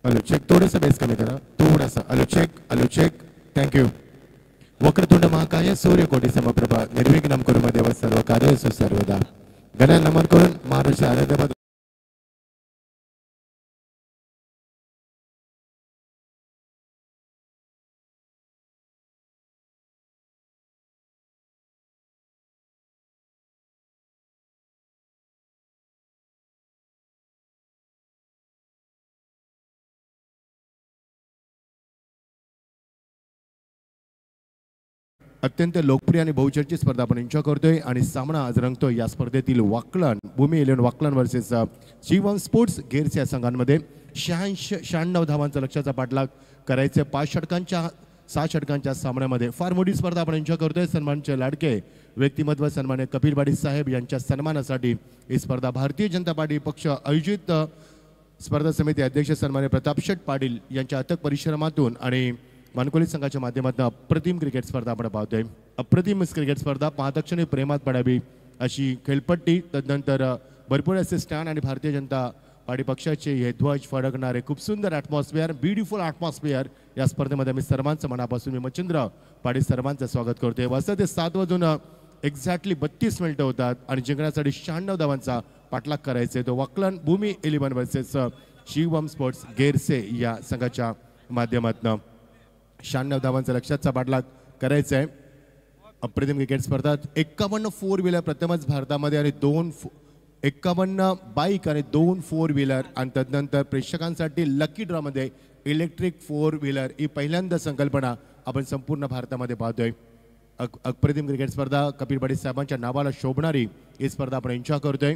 hello check. थोडंसं बेस कमी करा, थोडासा. Hello check, hello check. Thank you. वक्रतुंड महाकाय सूर्यकोटी समप्रभा निर्विघ्नं कुरु देव सर्व कार्येषु सर्वदा. गणा नमन करून महाराष्ट्र आराध्य अत्यंत लोकप्रिय आणि बहुचर्चित स्पर्धा आपण एन्जॉय करतोय आणि सामना आज रंगतोय या स्पर्धेतील वाकलन भूमी 11 वाकलन वर्सेस G1 स्पोर्ट्स गेअर्स या संघांमध्ये. 96 धावांचा लक्ष्याचा पाठलाग करायचे 6 षटकांच्या सामन्यामध्ये. फार मोठी स्पर्धा आपण एन्जॉय करतोय. सन्मानचे लाडके व्यक्तिमत्व सन्मान्य कपिल पाटील साहेब यांच्या सन्मानासाठी ही स्पर्धा भारतीय जनता पार्टी पक्ष आयोजित स्पर्धा समिती अध्यक्ष सन्मान्य प्रताप शेठ पाटील यांच्या अथक परिश्रमातून आणि मानकोली संघाच्या माध्यमातून अप्रतिम क्रिकेट स्पर्धा आपण पाहतोय. अप्रतिम क्रिकेट स्पर्धा पाहताक्षणी प्रेमात पडावी अशी खेळपट्टी, तदनंतर भरपूर असे स्टँड आणि भारतीय जनता पार्टी पक्षाचे हे ध्वज फडकणारे खूप सुंदर ॲटमॉस्फिअर, ब्युटिफुल ॲटमॉस्फिअर या स्पर्धेमध्ये मी सर्वांचं मनापासून मी मच्छिंद्र पाटील सर्वांचं स्वागत करतोय. वाजता ते 7 वाजून एक्झॅक्टली 32 मिनिटं होतात आणि जिंकण्यासाठी 96 धावांचा पाठलाग करायचे. तो वाकलन भूमी 11 वर्सेस G1 स्पोर्ट्स गेरसे या संघाच्या माध्यमातून 96 धावांचा लक्षातचा पाठलाग करायचा आहे. अप्रतिम क्रिकेट स्पर्धा 51 फोर व्हीलर प्रथमच भारतामध्ये आणि 51 बाईक आणि 2 फोर व्हीलर आणि तदनंतर प्रेक्षकांसाठी लकी ड्रॉमध्ये इलेक्ट्रिक फोर व्हीलर ही पहिल्यांदा संकल्पना आपण संपूर्ण भारतामध्ये पाहतोय. अप्रतिम क्रिकेट स्पर्धा कपिल पाटील साहेबांच्या नावाला शोभणारी ही स्पर्धा आपण एन्जॉय करतोय.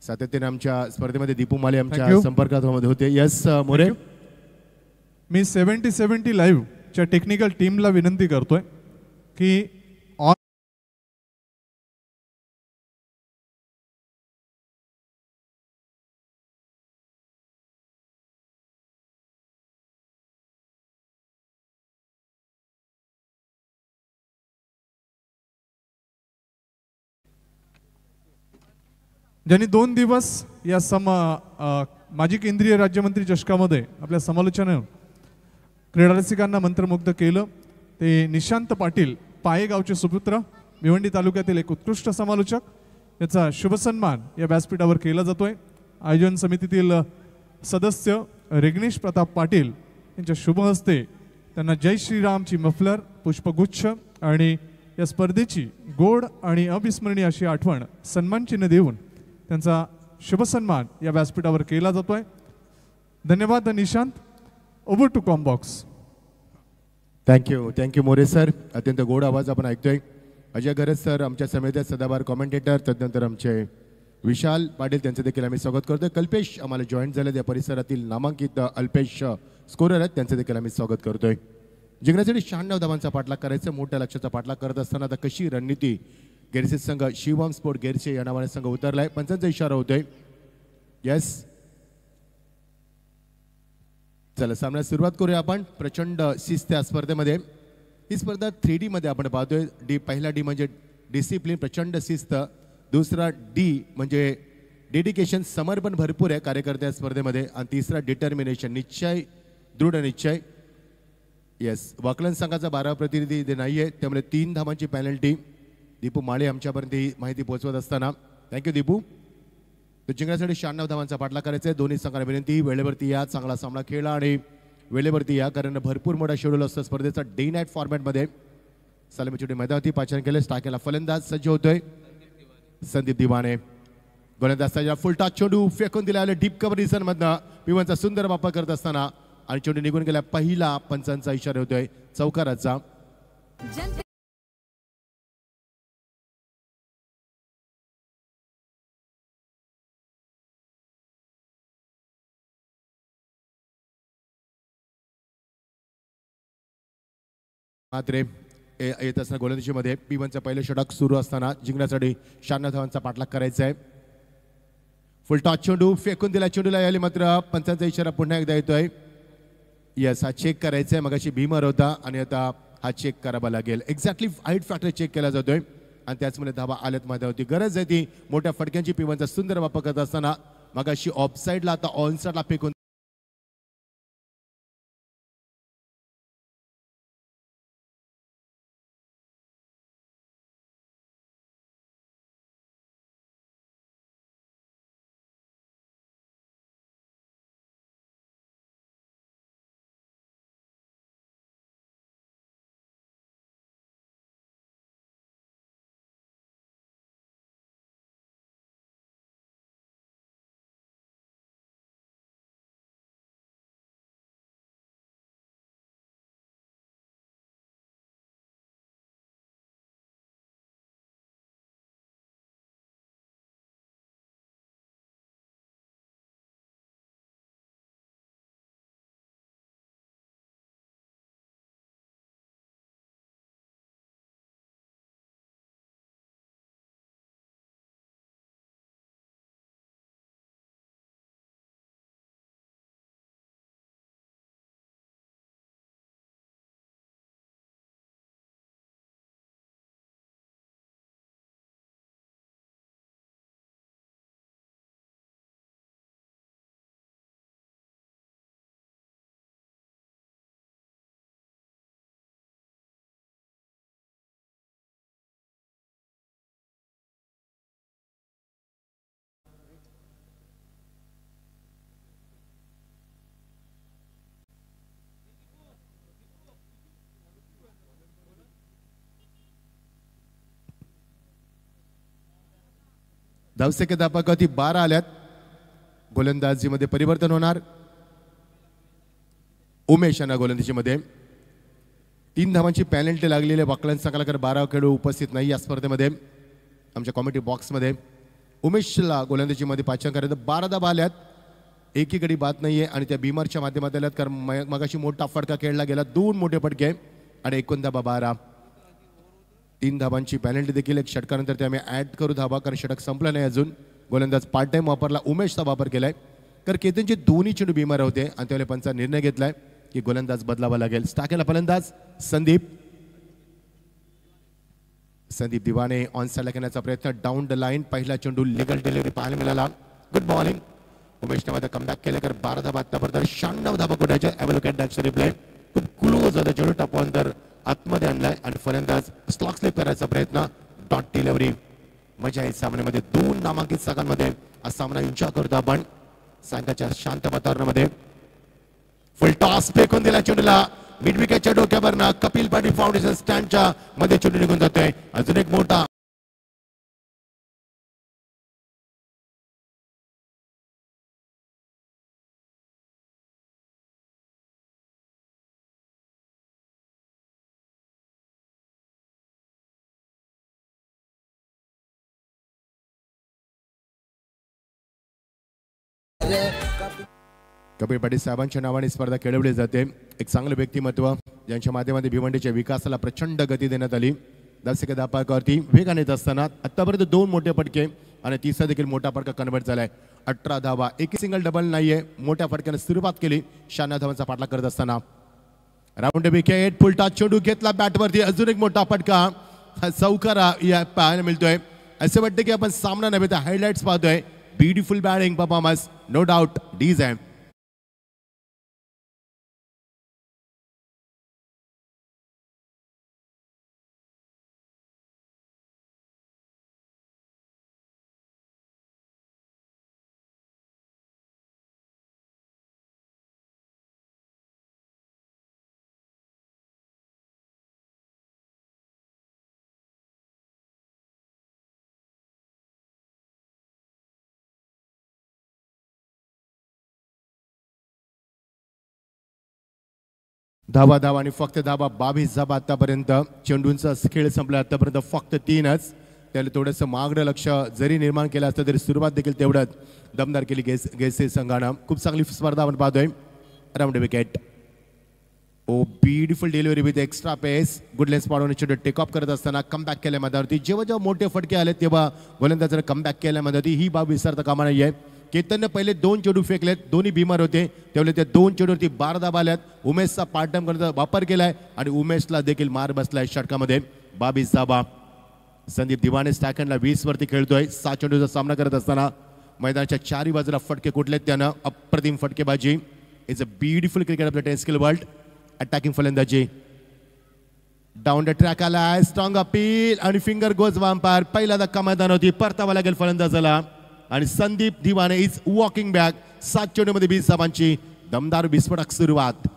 सातत्याने आमच्या स्पर्धेमध्ये दीपू माले Thank आमच्या you. संपर्कात होते. यस मोरे. मी 70-70 लाईव्हच्या टेक्निकल टीमला विनंती करतोय की ज्यांनी 2 दिवस या माजी केंद्रीय राज्यमंत्री चषकामध्ये आपल्या समालोचनानं क्रीडा रसिकांना मंत्रमुग्ध केलं ते निशांत पाटील, पायेगावचे सुपुत्र, भिवंडी तालुक्यातील एक उत्कृष्ट समालोचक. याचा शुभ सन्मान या व्यासपीठावर केला जातोय. आयोजन समितीतील सदस्य रेग्नेश प्रताप पाटील यांच्या शुभ हस्ते त्यांना जय श्रीरामची मफलर, पुष्पगुच्छ आणि या स्पर्धेची गोड आणि अविस्मरणीय अशी आठवण सन्मान चिन्ह देऊन त्यांचा शुभ सन्मान या व्यासपीठावर केला जातोय. धन्यवाद Nishant. Over to combox. Thank you More sir. अत्यंत गोड आवाज आपण ऐकतोय. अजय गरज सर आमच्या समितीत सदाभार कॉमेंटेटर, तदनंतर आमचे विशाल पाटील त्यांचे देखील आम्ही स्वागत करतोय. कल्पेश आम्हाला जॉईन झाले या परिसरातील नामांकित अल्पेश स्कोरर आहेत, त्यांचे देखील आम्ही स्वागत करतोय. जिंकण्यासाठी 96 धावांचा पाठलाग करायचा. मोठ्या लक्ष्याचा पाठलाग करत असताना आता कशी रणनीती गेरसे संघ शिवम स्पोर्ट गेरसे या नावाने संघ उतरलाय. पंचांचा इशारा होतोय. यस चला सामन्यास सुरुवात करूया आपण. प्रचंड शिस्त या स्पर्धेमध्ये. ही स्पर्धा 3D मध्ये आपण पाहतोय. पहिला डी म्हणजे डिसिप्लिन, प्रचंड शिस्त. दुसरा डी म्हणजे डेडिकेशन, समर्पण भरपूर आहे कार्यकर्त्या स्पर्धेमध्ये. आणि तिसरा डिटर्मिनेशन, निश्चय, दृढ निश्चय. येस वाकलन संघाचा 12 प्रतिनिधी नाहीये, त्यामुळे 3 धावांची पेनल्टी. दीपू माळे आमच्यापर्यंत ही माहिती पोहोचवत असताना थँक्यू दीपू. तर जिंकण्यासाठी 96 धावांचा पाठलाग करायचा आहे. दोन्ही संघाला विनंती वेळेवरती या, चांगला सामना खेळा आणि वेळेवरती या, कारण भरपूर मोठा शेड्यूल असतो स्पर्धेचा डे नाईट फॉर्मॅटमध्ये. सलामी छोटी मैदानावरती पाचन केले. टाकेला फलंदाज सज्ज होतोय संदीप दिवाने. गोलंदाज फुल टॉस चेंडू फेकून दिला डीप कव्हर रिझन मधनं. पिवांचा सुंदर वापर करत असताना आणि चेंडू निघून गेला. पहिला पंचांचा इशारा होतोय चौकाराचा. मात्र येत असताना गोलंदाजीमध्ये P1चा पहिलं षटक सुरू असताना जिंकण्यासाठी 96 धावांचा पाठलाग करायचा आहे. फुल टॉस चेंडू फेकून दिला. चेंडूला यायला मात्र पंचांचा इशारा पुन्हा एकदा येतोय. यस हा चेक करायचा आहे. मगाशी भीमर होता आणि आता हा चेक करावा लागेल. एक्झॅक्टली हाईट फॅक्टर चेक केला जातोय आणि त्याचमुळे धावा आल्यात मैदानावरती. गरज आहे ती मोठ्या फटक्यांची. P1चा सुंदर वापर करत असताना मगाशी ऑफ साईडला आता ऑन साईडला फेकून धावसंख्या धापाकावरती 12 आल्यात. गोलंदाजीमध्ये परिवर्तन होणार. उमेश यांना गोलंदाजीमध्ये 3 धावांची पॅनल्टी लागलेली आहे. वाकलन संघाला 12 खेळाडू उपस्थित नाही या स्पर्धेमध्ये. आमच्या कॉमेडी बॉक्समध्ये उमेशला गोलंदाजीमध्ये 5 अंक आहेत. 12 धावा आल्यात. एकही गडी बाद नाहीये आणि त्या बीमारच्या माध्यमात आल्यात कारण मगाशी मोठा फटका खेळला गेला. 2 मोठे फटके आणि 19 धावा 12. 3 धावांची पॅनल्टी देखील एक षटकानंतर ते आम्ही ऍड करू धावा कारण षटक संपलं नाही अजून. गोलंदाज पार्ट टाइम वापरला. उमेशचा वापर केलाय कारण केतनचे दोन्ही चेंडू बीमार होते आणि त्यावेळेला पंचा निर्णय घेतलाय की गोलंदाज बदलावा लागेल. टाकेला फलंदाज संदीप दिवाने ऑन साइडला खेळण्याचा प्रयत्न. डाऊन द लाईन पहिला चेंडू लिगल डिलिव्हरी पाहायला मिळाला. Good bowling. उमेशने मध्ये कमबॅक केले तर 12 धावा आतापर्यंत 96 धावा कोटायचे. एव्हलोकेट दॅट्स रिप्ले. खूप क्लोज होता चेंडू टपवंतर आतमध्ये आणलाय आणि फलंदाज स्लॉक स्लिप करायचा प्रयत्न. Dot delivery. मजा आहे सामन्यामध्ये. 2 नामांकित संघांमध्ये हा सामना एन्जॉय करतो आपण सायंकाळच्या शांत वातावरणामध्ये. फुल टॉस फेकून दिला चेंडूला मिड विकेटच्या डोक्यावर ना. कपिल पाटील फाउंडेशन स्टँडच्या मध्ये चेंडू निघून जातोय. अजून एक मोठा कपिल पाटील साहेबांच्या नावाने स्पर्धा खेळवली जाते. एक चांगलं व्यक्तिमत्व ज्यांच्या माध्यमातून भिवंडीच्या विकासाला प्रचंड गती देण्यात आली. धावसंख्या धापाकावरती वेगाने येत असताना आतापर्यंत 2 मोठे फटके आणि तिसरा देखील मोठा फटका कन्वर्ट झालाय. 18 धावा. एक सिंगल डबल नाहीये. मोठ्या फटक्याने सुरुवात केली 96 धावांचा पाठलाग करत असताना. Round wicket. फुलटा चेंडू घेतला बॅटवरती. अजून एक मोठा फटका चौकारा या पाहायला मिळतोय. असं वाटतं की आपण सामना नव्हे तर हायलाइट्स पाहतोय. Beautiful batting performance no doubt. डीझॅम धावा आणि फक्त धावा 22 धावा आतापर्यंत. चेंडूंचा खेळ संपला आतापर्यंत फक्त 3च. त्याला थोडंसं मागणं लक्ष जरी निर्माण केलं असतं तरी सुरुवात देखील तेवढ्यात दमदार केली गेसे संघानं. खूप चांगली स्पर्धा आपण पाहतोय. Round wicket. Oh beautiful delivery with extra pace. Good length पाडून चेंडू टेक ऑफ करत असताना कमबॅक केल्या मधावरती. जेव्हा मोठे फटके आले तेव्हा गोलंदाजाने कमबॅक केल्या मधावरती. ही बाब विसरता कामा नाहीये. केतनने पहिले 2 चेंडू फेकलेत. दोन्ही बीमार होते त्यावेळेला त्या 2 चेंडूवरती 12 धावा आल्यात. उमेशचा पार्ट टाइम करण्याचा वापर केलाय आणि उमेशला देखील मार बसलाय षटकामध्ये. 22 धावा. संदीप दिवाने स्टॅकनला 20 वरती खेळतोय. 7 चेंडूचा सामना करत असताना मैदानाच्या 4ही बाजूला फटके कुठलेत त्यानं. अप्रतिम फटकेबाजी. It's a beautiful cricket of the 10 skill world. Attacking फलंदाजी. डाऊन द ट्रॅक आला. स्ट्रॉंग अपील आणि फिंगर गोज वांपार. पहिला धक्का मैदान होती. परतावा लागेल फलंदाजाला आणि संदीप दिवाने इज वॉकिंग बॅक. 7 चेंडूमध्ये 20 धावांची दमदार विस्फोटक सुरुवात.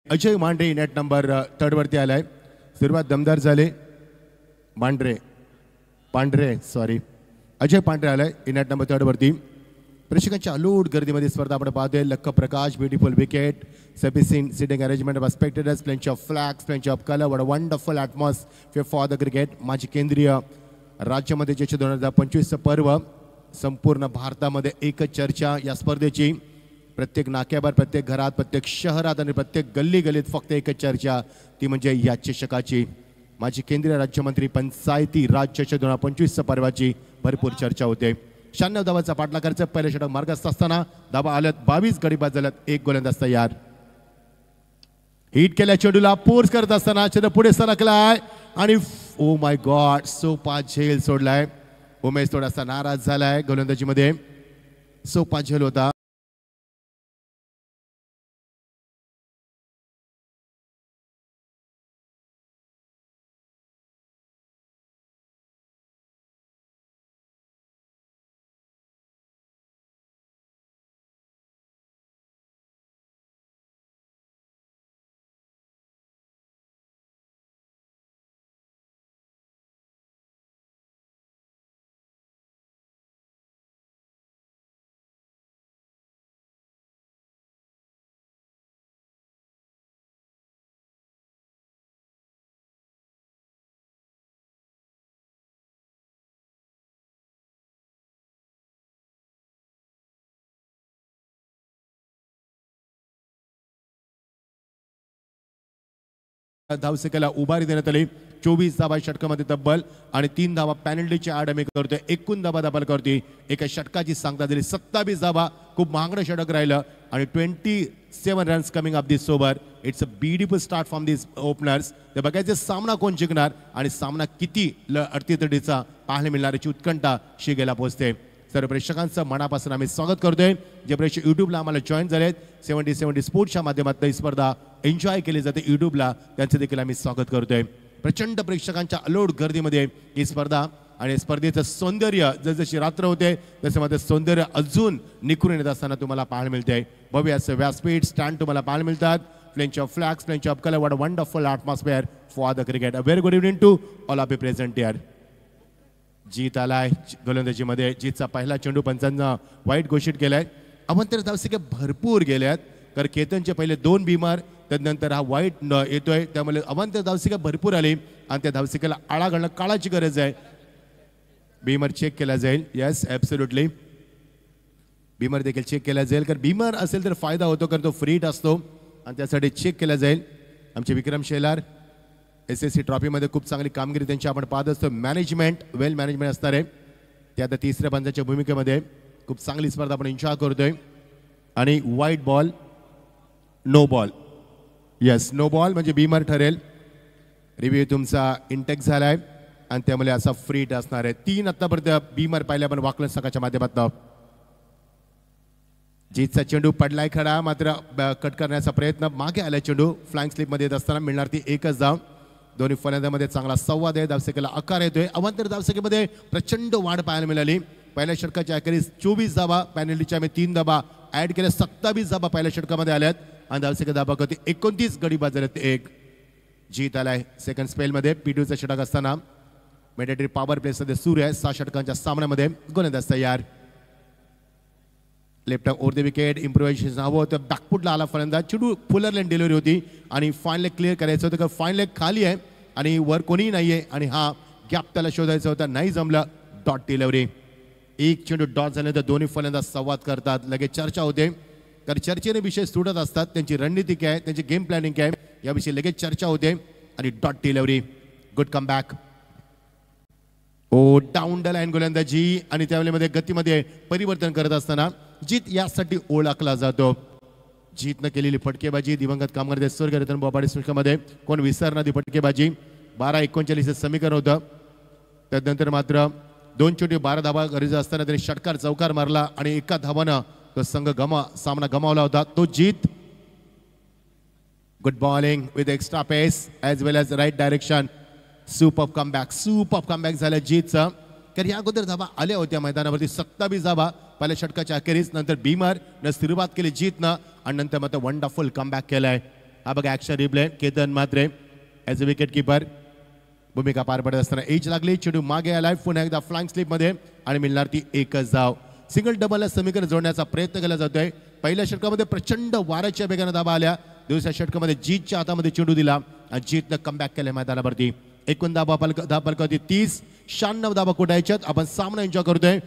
अजय मांढरे नेट नंबर 3 वरती आलाय. सुरुवात दमदार झाली. पांढरे सॉरी अजय पांढरे आलाय नेट नंबर 3 वरती. प्रेक्षकांच्या अलोट गर्दीमध्ये स्पर्धा आपण पाहतोय. लक्क प्रकाश, beautiful wicket, sufficient sitting arrangement of spectators, plenty of flags, plenty of colour, what a wonderful atmosphere for the cricket. माजी केंद्रीय राज्यमध्ये ज्याचे 2025 पर्व संपूर्ण भारतामध्ये एकच चर्चा या स्पर्धेची. प्रत्येक नाक्यावर, प्रत्येक घरात, प्रत्येक शहरात आणि प्रत्येक गल्ली गल्लीत फक्त एकच चर्चा, ती म्हणजे या चषकाची. माजी केंद्रीय राज्यमंत्री पंचायती राज चषक 2025 पर्वाची भरपूर चर्चा होते. 96 धावाचा पाठलाग करायचा. पहिले षटक मार्गस्थ असताना धावा आल्यात 22 गडी बाद झाल्यात. एक गोलंदाज तयार. हिट केल्या चेंडूला फोर्स करत असताना चेंडू पुढे सरकलाय आणि ओ माय गॉड, सोपा झेल सोडलाय. उमेश थोडासा नाराज झालाय. गोलंदाजीमध्ये सोपा झेल होता. धावसेकाला उभारी देण्यात आली. 24 धावा षटकामध्ये तब्बल आणि 3 धावा पॅनल्टीच्या आड आम्ही करतोय. एकूण धावा दाबाल करतोय. एका षटकाची सांगता दिली. 27 धावा, खूप महागडं षटक राहिलं आणि 27 runs coming up this over. It's a beautiful start from this openers. ते बघायचे सामना कोण जिंकणार आणि सामना किती अडतीतडीचा पाहायला मिळणार याची उत्कंठा शिगेला पोहोचते. सर्व प्रेक्षकांचं मनापासून आम्ही स्वागत करतोय. जे प्रेक्षक युट्यूबला आम्हाला जॉईन झालेत 70 स्पोर्ट्सच्या माध्यमातून ही स्पर्धा एन्जॉय केली जाते युट्यूबला, त्यांचं देखील आम्ही स्वागत करतोय. प्रचंड प्रेक्षकांच्या अलोट गर्दीमध्ये ही स्पर्धा आणि स्पर्धेचं सौंदर्य जसजशी रात्र होते तसे मध्ये सौंदर्य अजून निखरून येत असताना तुम्हाला पाहायला मिळते. भव्य असं व्यासपीठ, स्टँड तुम्हाला पाहायला मिळतात. Plenty of flags, plenty of colour, what a wonderful atmosphere for the cricket. A very good evening to all of you present here. Jeet आलाय गोलंदाजीमध्ये. जीतचा पहिला चेंडू पंचांना वाईट घोषित केलाय. अवंतर धावसंख्या भरपूर गेल्यात कारण केतनचे पहिले 2 बिमार, त्यानंतर हा वाईट येतोय, त्यामुळे अवंतर धावसंख्या भरपूर आली आणि त्या धावसंख्येला आळा घालणं काळाची गरज आहे. बिमर चेक केला जाईल. येस, ॲब्सोल्युटली बिमर देखील चेक केला जाईल कारण बिमर असेल तर फायदा होतो कारण तो फ्रीट असतो आणि त्यासाठी चेक केला जाईल. आमचे विक्रम शेलार SSC ट्रॉफीमध्ये खूप चांगली कामगिरी त्यांची आपण पाहत असतो. मॅनेजमेंट, वेल मॅनेजमेंट असणार आहे. ते आता तिसऱ्या पंचाच्या भूमिकेमध्ये खूप चांगली स्पर्धा आपण एन्जॉय करतोय. आणि वाईट ball, no ball. Yes, no ball म्हणजे बिमर ठरेल. रिव्ह्यू तुमचा इंटेक झालाय आणि त्यामुळे असा फ्रीट असणार आहे. 3 आतापर्यंत बिमर पाहिल्या आपण वाकलन सकाळच्या माध्यमातून. जीतचा चेंडू पडलाय खडा, मात्र कट करण्याचा प्रयत्न, मागे आलाय चेंडू. फ्लाइंग स्लिपमध्ये येत असताना मिळणार ती एकच धाव. दोन्ही फलंदाजांमध्ये चांगला संवाद आहे. धावसंख्येला आकार येतोय. अवांतर धावसंख्येमध्ये प्रचंड वाढ पाहायला मिळाली. पहिल्या षटकाच्या अखेरीस 24 धावा, पॅनल्टीच्या आम्ही 3 धावा ऍड केल्या. 27 धावा पहिल्या षटकामध्ये आल्यात आणि धावसंख्या धाबा होती 29 गडी बाद झाल्यात. एक जीत आलाय सेकंड स्पेलमध्ये. P2चा षटक असताना मॅन्डेटरी पॉवर प्लेसमध्ये सुरू आहे. 6 षटकांच्या सामन्यामध्ये गोलंदाज तयार. Left over the wicket, improvisation हवं होतं. बॅकफुटला आला फलंदाज. चेंडू फुलर लेन डिलिव्हरी होती आणि फाईन लेग क्लिअर करायचं होतं कारण फाईन लेग खाली आहे आणि वर कोणीही नाहीये आणि हा गॅप त्याला शोधायचा होता. नाही जमलं. Dot delivery. एक चेंडू डॉट झाल्यानंतर दोन्ही फलंदाज संवाद करतात. लगेच चर्चा होते कारण चर्चेने विषय सुटत असतात. त्यांची रणनीती काय, त्यांची गेम प्लॅनिंग काय याविषयी लगेच चर्चा होते आणि dot delivery. Good come back. Oh down the line गोलंदाजी आणि त्यावेळेमध्ये गतीमध्ये परिवर्तन करत असताना जीत यासाठी ओळखला जातो. जीतनं केलेली फटकेबाजी दिवंगत कामगार स्वर्ग रतन बोबाडे स्मृतीमध्ये कोण विसरणार ती फटकेबाजी. 12-39 समीकरण होतं. त्यानंतर मात्र 2 चेंडू 12 धावा गरज असताना त्यांनी षटकार चौकार मारला आणि एका धावानं तो संघ सामना गमावला होता. तो जीत. Good bowling with extra pace as well as right direction. Super comeback झालं जीतचं. कारण या अगोदर धावा आल्या होत्या मैदानावरती 27 धावा पहिल्या षटकाच्या अखेरीस. नंतर बिमर न सुरुवात केली जीतनं आणि नंतर मात्र वंडरफुल कमबॅक केलाय. हा बघा action replay. Ketan Mhatre as a wicket keeper भूमिका पार पडत असताना एज लागली. चेंडू मागे आलाय पुन्हा एकदा फ्लाइंग स्लिपमध्ये आणि मिळणार ती एकच धाव. सिंगल डबलला समीकरण जोडण्याचा प्रयत्न केला जातोय. पहिल्या षटकामध्ये प्रचंड वाऱ्याच्या वेगाने धाबा आल्या. दुसऱ्या षटकामध्ये जीतच्या हातामध्ये चेंडू दिला आणि जीतनं कमबॅक केलं मैदानावरती. एकूण धाबा होती 30. 96 धाबा कुठायच्यात. आपण सामना एन्जॉय करतोय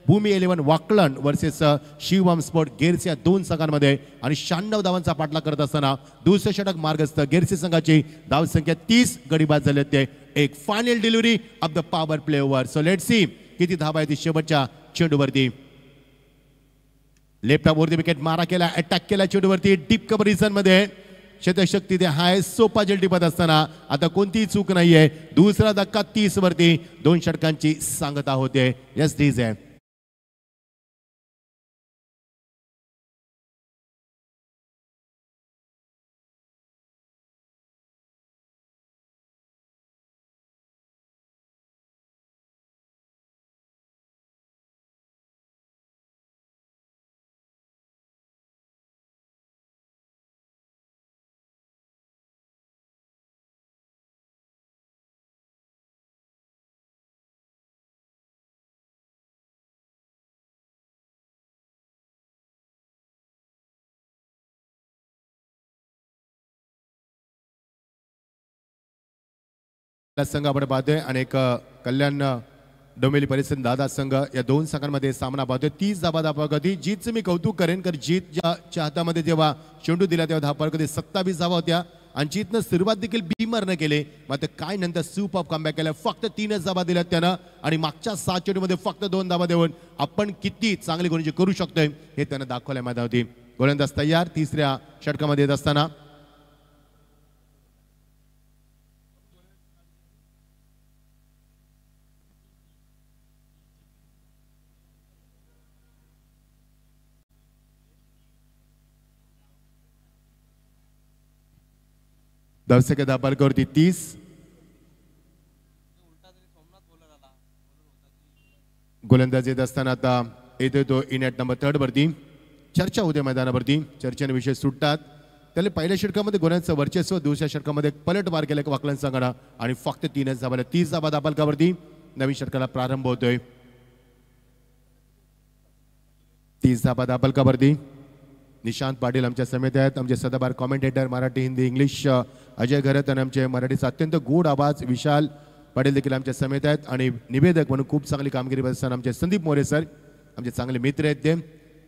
भूमी 11 वाकलन वर्सेस शिवम स्पोर्ट गेरसी या दोन संघांमध्ये. आणि 96 धावांचा पाठलाग करत असताना दुसरे षटक मार्गस्थ गेरसी संघाची धावसंख्या 30 गडी बाद झाले होते. एक final delivery of the power play over. So let's see किती धाबा आहे ती शेवटच्या चेंडूवरती. लेफ्ट वरती विकेट मारा केला, अटॅक केला चेंडूवरती डीप कव्हर रिझन मध्ये. शतक तिथे हाय सोपा जलटी पद असताना आता कोणतीही चूक नाहीये. दुसरा धक्का 30 वरती 2 षटकांची सांगता होते. यस दिस आहे. संघ आपण पाहतोय आणि एक कल्याण डोंबिवली परिसर दादा संघ या दोन संघांमध्ये सामना पाहतोय. 30 धाबा धावपगती. जीतचं मी कौतुक करेन कारण जीतच्या हातामध्ये जेव्हा चेंडू दिला तेव्हा धावपगती 27 धावा होत्या आणि जीतनं सुरुवात देखील बीमर न केले. मात्र काय नंतर सूप ऑफ कमबॅक केला. फक्त 3च धाबा दिल्यात त्यानं आणि मागच्या 7 चेंडूमध्ये फक्त 2 धाबा देऊन आपण किती चांगली गोलंदाजी करू शकतोय हे त्यानं दाखवलंय मैदानावरती. गोलंदाज तयार तिसऱ्या षटकामध्ये येत असताना दर्शक धापालकावरती 30. गोलंदाज येत असताना आता येतोय तो इन ॲट नंबर 3 वरती. चर्चा होते मैदानावरती. चर्चेने विषय सुटतात. त्याला पहिल्या षटकामध्ये गोलंदाजाचं वर्चस्व. दुसऱ्या षटकामध्ये पलटवार केला वाकलन संघानं आणि फक्त 3च धाबा. 30 धाबा धापालकावरती नवीन षटकाला प्रारंभ होतोय. 30 धाबा धापालकावरती निशांत पाटील आमच्या समेत आहेत. आमचे सदाबार कॉमेंटेटर मराठी हिंदी इंग्लिश अजय घरत आणि आमचे मराठीचा अत्यंत गोड आवाज विशाल पाटील देखील आमच्या समेत आहेत. आणि निवेदक म्हणून खूप चांगली कामगिरी करत असताना आमचे संदीप मोरे सर आमचे चांगले मित्र आहेत.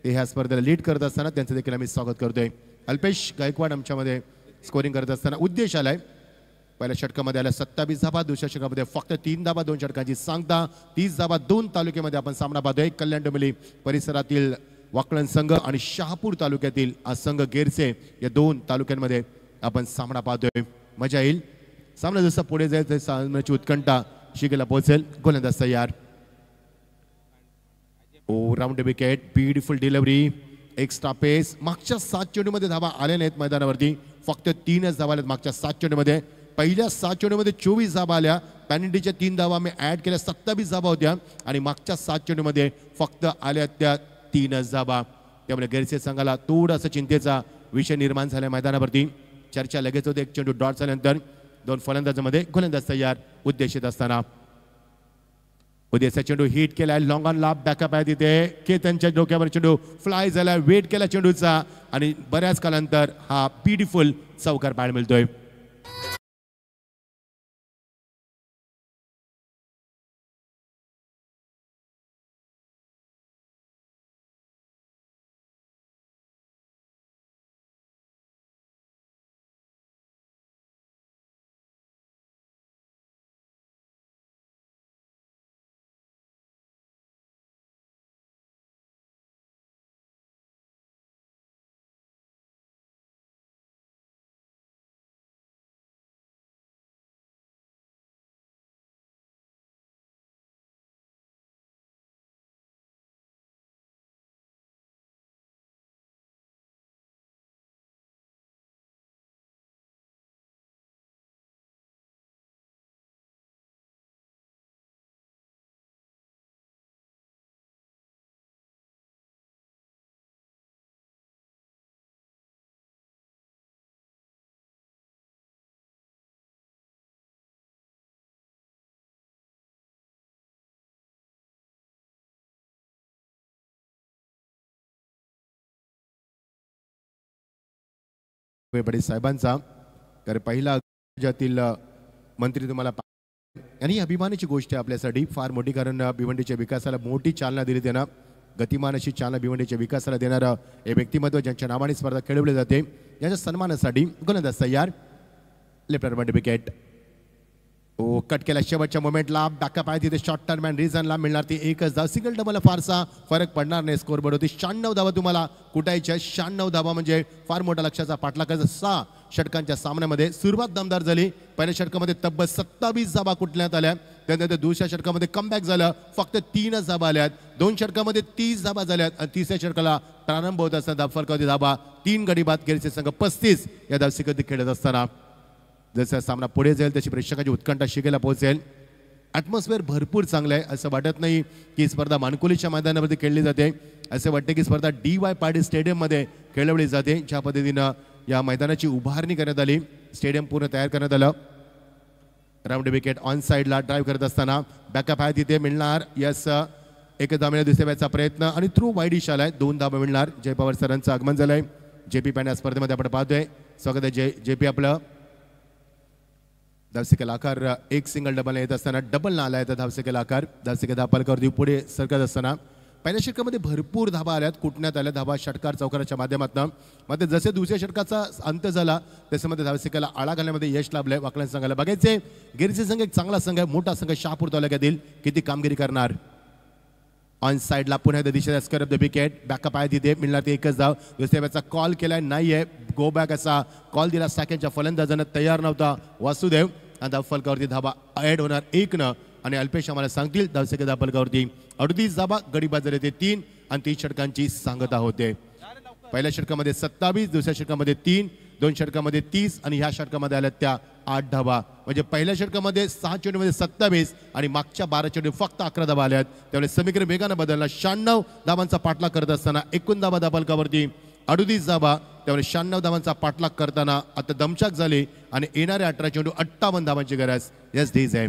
ते ह्या स्पर्धेला लीड करत असताना त्यांचं देखील आम्ही स्वागत करतोय. अल्पेश गायकवाड आमच्यामध्ये स्कोरिंग करत असताना उद्देश आलाय. पहिल्या षटकामध्ये आल्या 27 धाबा. दुसऱ्या षटकामध्ये फक्त 3 धाबा 2 षटकांची सांगता. 30 धाबा 2 तालुक्यामध्ये आपण सामना पाहतोय. कल्याण डोंबिवली परिसरातील वाकलन संघ आणि शहापूर तालुक्यातील हा संघ गेरसे या 2 तालुक्यांमध्ये आपण सामना पाहतोय. मजा येईल. सामना जसं पुढे जाईल तसं सामन्याची उत्कंठा शिगेला पोहोचेल. गोलंदाज तयार. Around wicket. Beautiful delivery. Extra pace. मागच्या 7 चेंडूमध्ये धावा आल्या नाहीत मैदानावरती. फक्त 3च धावा आल्यात मागच्या 7 चेंडूमध्ये. पहिल्या 7 चेंडूमध्ये 24 धावा आल्या. पॅनिटीच्या 3 धावा मी ऍड केल्या 27 धावा होत्या आणि मागच्या 7 चेंडूमध्ये फक्त आल्या त्या 3च धाबा. त्यामुळे गेरसे संघाला थोडासा चिंतेचा विषय निर्माण झाला मैदानावरती. चर्चा लगेच होते. एक चेंडू डॉट झाल्यानंतर 2 फलंदाजामध्ये गोलंदाज तयार. उद्देशित असताना उद्देशा चेंडू हिट केलाय. लॉंग ऑन लाभ बॅकअप आहे तिथे. केतनच्या डोक्यावर चेंडू फ्लाय झाला. वेट केला चेंडूचा आणि बऱ्याच कालानंतर हा ब्युटिफुल चौकार पाहायला मिळतोय. पाटील साहेबांचा. कारण पहिला राज्यातील मंत्री तुम्हाला आणि ही अभिमानाची गोष्ट आहे आपल्यासाठी फार मोठी. कारण भिवंडीच्या विकासाला मोठी चालना दिली त्यांना. गतिमान अशी चालना भिवंडीच्या विकासाला देणारं हे व्यक्तिमत्व ज्यांच्या नावाने स्पर्धा खेळवली जाते याच्या सन्मानासाठी गोलंदाज तयार. Left arm wicket. Oh cut केला शेवटच्या मोमेंटला. बॅकअप आहे तिथे शॉर्ट टर्म अँड रिझनला मिळणार ती एकच धाव. सिंगल डबल फारसा फरक पडणार नाही. स्कोर बोर्ड होती 96 धावा तुम्हाला कुटायच्या. 96 धावा म्हणजे फार मोठा लक्षाचा पाठलागाचा. 6 षटकांच्या सामन्यामध्ये सुरुवात दमदार झाली. पहिल्या षटकामध्ये तब्बल 27 धावा कुटण्यात आल्या. त्यानंतर दुसऱ्या षटकामध्ये कमबॅक झालं. फक्त 3च धावा आल्यात. 2 षटकामध्ये 30 धावा झाल्यात आणि तिसऱ्या षटकाला प्रारंभ होत असताना धावफलकावरती धावा 3 गडी बाद केलीचे संघ 35 या धावसिकती खेळत असताना. जसा सामना पुढे जाईल तशी प्रेक्षकांची उत्कंठा शिकेला पोहोचेल. ॲटमॉस्फिअर भरपूर चांगलं आहे. असं वाटत नाही की स्पर्धा मानकुलीच्या मैदानावरती खेळली जाते. असं वाटते की स्पर्धा DY पाटील स्टेडियममध्ये खेळवली जाते. ज्या पद्धतीनं या मैदानाची उभारणी करण्यात आली. स्टेडियम पूर्ण तयार करण्यात आलं. राऊंड विकेट ऑन साईडला ड्राईव्ह करत असताना बॅकअप आहे तिथे मिळणार. यस एक धाव मिळणार. दुसऱ्या बॅचचा प्रयत्न आणि थ्रू वाईड इश आलाय. 2 धावा मिळणार. जय पवार सरांचं आगमन झालंय. JP पॅन या स्पर्धेमध्ये आपण पाहतोय. स्वागत आहे JP आपलं. धावसिकेला आकार एक सिंगल डबल येत असताना डबल ना आला आहे धावसिकेला आकार. धावसिके धावफलकावरती पुढे सरकत असताना पहिल्या षटकामध्ये भरपूर धाबा आल्यात. कुटण्यात आल्या धाबा षटकार चौकाराच्या माध्यमातून. मात्र जसे दुसऱ्या षटकाचा अंत झाला त्याच्यामध्ये धावसिकेला आळा घालण्यामध्ये यश लाभलंय. वाकलन संघाला बघायचे. गिरचे संघ एक चांगला संघ आहे. मोठा संघ शहापूर तालुक्यातील किती कामगिरी करणार. ऑन साईडला पुन्हा एकदा दिशा स्कर द विकेट. बॅकअप आहे तिथे मिळणार ती एकच धाव. दुसऱ्या बॅचचा कॉल केलाय नाहीये. गो बॅक असा कॉल दिला. साकेंच्या फलंदाजांना तयार नव्हता वासुदेव. आणि धावफलकावरती धाबा ऍड होणार 1 आणि अल्पेश आम्हाला सांगतील धावसिके धावफलकावरती 38 धाबा. गडी बाद झाले ते 3 आणि 30 षटकांची सांगता होते. पहिल्या षटकामध्ये 27, दुसऱ्या षटकामध्ये 3, 2 षटकामध्ये 30 आणि ह्या षटकामध्ये आल्या त्या 8 धाबा. म्हणजे पहिल्या षटकामध्ये 6 चेंडूमध्ये 27 आणि मागच्या 12 चेंडू फक्त 11 धाबा आल्यात. त्यामुळे समीकरण वेगानं बदलला. 96 धावांचा पाठलाग करत असताना 21 धाबा धावफलकावरती 38 धाबा. त्यामुळे 96 धावांचा पाठलाग करताना आता दमछाक झाली आणि येणारे 18 चेंडू 58 धावांची गरज. यस धीज आहे.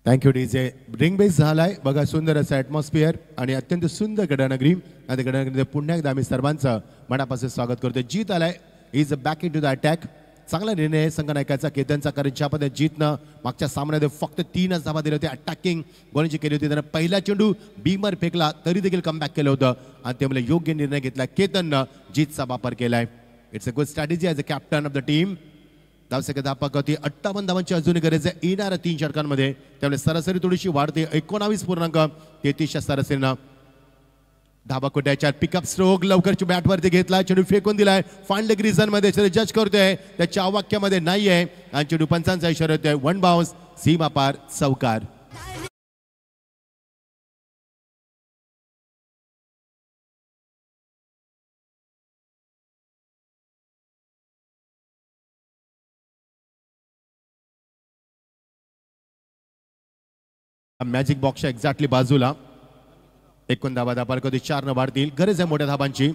Thank you DJ. रिंग बेस झालाय बघा. सुंदर असं ॲटमॉस्फिअर आणि अत्यंत सुंदर गडानगरी. आणि गडानगरीमध्ये पुन्हा एकदा आम्ही सर्वांचं मनापासून स्वागत करतो. जीत आलाय. Is back into the attack. चांगला निर्णय आहे संघनायकाचा केतनचा. कारण ज्या पद्धतीने जीतनं मागच्या सामन्यामध्ये फक्त 3च धावा दिले होते. अटॅकिंग गोलंदाजी केली होती. त्यानं पहिला चेंडू बीमर फेकला तरी देखील कमबॅक केलं होतं आणि त्यामुळे योग्य निर्णय घेतला केतननं. जीतचा वापर केलाय. It's a good strategy as a captain of the team. धावसंख्या धापाकवती 58 धावांची अजूनही गरज आहे येणाऱ्या 3 षटकांमध्ये. त्यामुळे सरासरी थोडीशी वाढते. 19.33 सरासरीनं धाबा कुट्याच्या. पिकअप स्ट्रोक लवकरची बॅटवरती घेतला. चेंडू फेकून दिलाय फांड ग्रीजन मध्ये. जज करतोय त्याच्या वाक्यामध्ये नाहीये आणि चेंडू पंचांचा इशारा होतोय. 1 बाउन्स सीमा पार चौकार. मॅजिक बॉक्सच्या एक्झॅक्टली बाजूला 51 धावा धापारकवती 4 न वाढतील. गरज आहे मोठ्या धाबांची.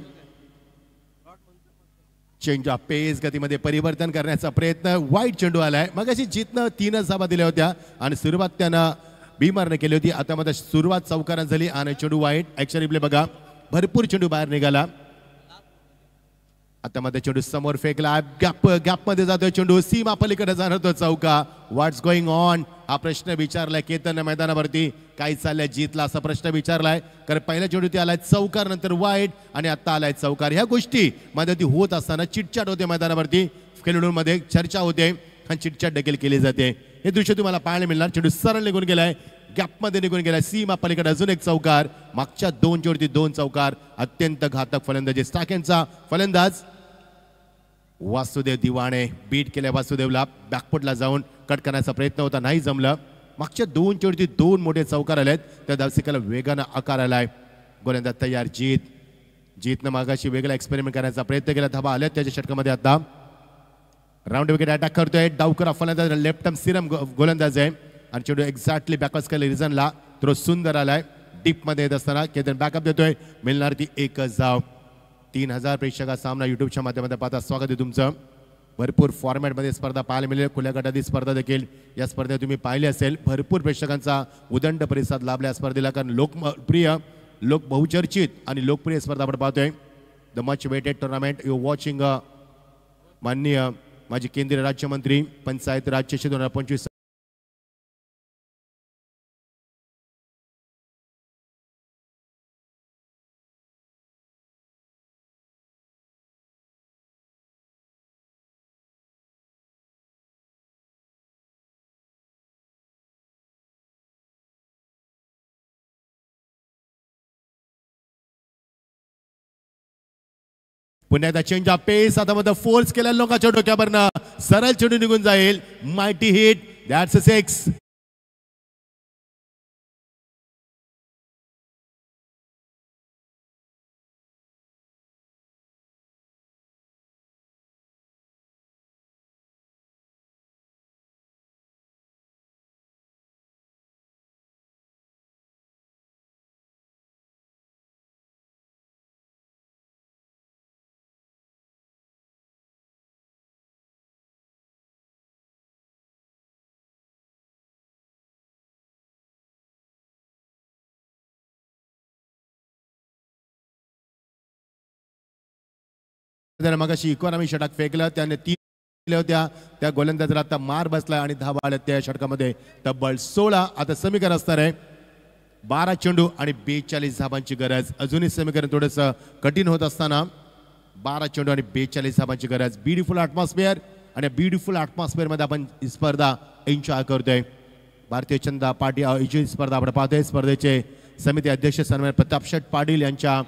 चेंज ऑफ पेस गतीमध्ये परिवर्तन करण्याचा प्रयत्न. वाईट चेंडू आलाय. मग अशी जीतनं 3च धावा दिल्या होत्या आणि सुरुवात त्यानं बीमारने केली होती. आता मध्ये सुरुवात चौकारात झाली आणि चेंडू वाईट. ऍक्शन रिप्ले बघा. भरपूर चेंडू बाहेर निघाला. आता मध्ये चेंडू समोर फेकला. गॅप मध्ये जातोय चेंडू. सीमा पलीकडे जाणार तो चौका. व्हॉट्स गोइंग ऑन हा प्रश्न विचारलाय केतन मैदानावरती. काय चाललंय जीतला असा प्रश्न विचारलाय. कारण पहिल्या चेंडू ती आलाय चौकार नंतर वाईट आणि आता आलाय चौकार. ह्या गोष्टी मध्ये ती होत असताना चिटचाट होते मैदानावरती. खेळाडूंमध्ये चर्चा होते आणि चिटचाट देखील केली जाते. हे दृश्य तुम्हाला पाहायला मिळणार. चेंडू सरळ निघून गेलाय. गॅपमध्ये निघून गेलाय. सीमा पलीकडे अजून एक चौकार. मागच्या 2 चेंडूवरती 2 चौकार. अत्यंत घातक फलंदाजी. स्टाकेनचा फलंदाज वासुदेव दिवाणे बीट केल्या. वासुदेवला बॅकफुटला जाऊन कट करण्याचा प्रयत्न होता, नाही जमलं. मागच्या 2 चेंडूवरती 2 मोठे चौकार आलेत. त्या धावसिकाला वेगानं आकार आलाय. गोलंदाज तयार. जीतनं मागाशी वेगळा एक्सपेरिमेंट करण्याचा प्रयत्न केला. धाबा आल्यात त्याच्या षटकामध्ये. आता राऊंड विकेट अटॅक करतोय. डावकरा फलंदाज लेफ्ट आर्म सिरम गोलंदाज आहे आणि चेंडू एक्झॅक्टली बॅकवर्ड केला. रिझनला थ्रो सुंदर आलाय. डीप मध्ये येत असताना केतन बॅकअप देतोय. मिळणार ती एकच धाव. 3000 प्रेक्षका सामना युट्यूबच्या माध्यमातून पाहता. स्वागत आहे तुमचं. भरपूर फॉर्मॅटमध्ये स्पर्धा पाहायला मिळेल. खुल्या गटातील स्पर्धा देखील या स्पर्धेत तुम्ही पाहिली असेल. भरपूर प्रेक्षकांचा उदंड प्रतिसाद लाभला या स्पर्धेला. कारण लोकप्रिय बहुचर्चित आणि लोकप्रिय स्पर्धा आपण पाहतोय. The much waited tournament you watching. माननीय माजी केंद्रीय राज्यमंत्री पंचायत राज 2025. पुन्हा एकदा चेंज ऑफ पेस. आता मध्ये फोर्स केल्या लोकांच्या डोक्यावरनं सरळ चेंडू निघून जाईल. Mighty hit. That's a 6. त्याने मगाशी इकॉनॉमी षटक फेकलं. त्याने 3 केल्या होत्या. त्या गोलंदाजाला आता मार बसलाय आणि धावा आल्या त्या षटकामध्ये तब्बल 16. आता समीकरण असणार आहे 12 चेंडू आणि 42 धाबांची गरज. अजूनही समीकरण थोडंसं कठीण होत असताना 12 चेंडू आणि 42 धाबांची गरज. ब्युटिफुल ॲटमॉस्फिअर आणि ब्युटिफुल ॲटमॉस्फिअर मध्ये आपण ही स्पर्धा एन्जॉय करतोय. भारतीय जनता पार्टी आयोजित स्पर्धा आपण पाहतोय. स्पर्धेचे समिती अध्यक्ष सन्मान प्रताप शेठ पाटील यांच्या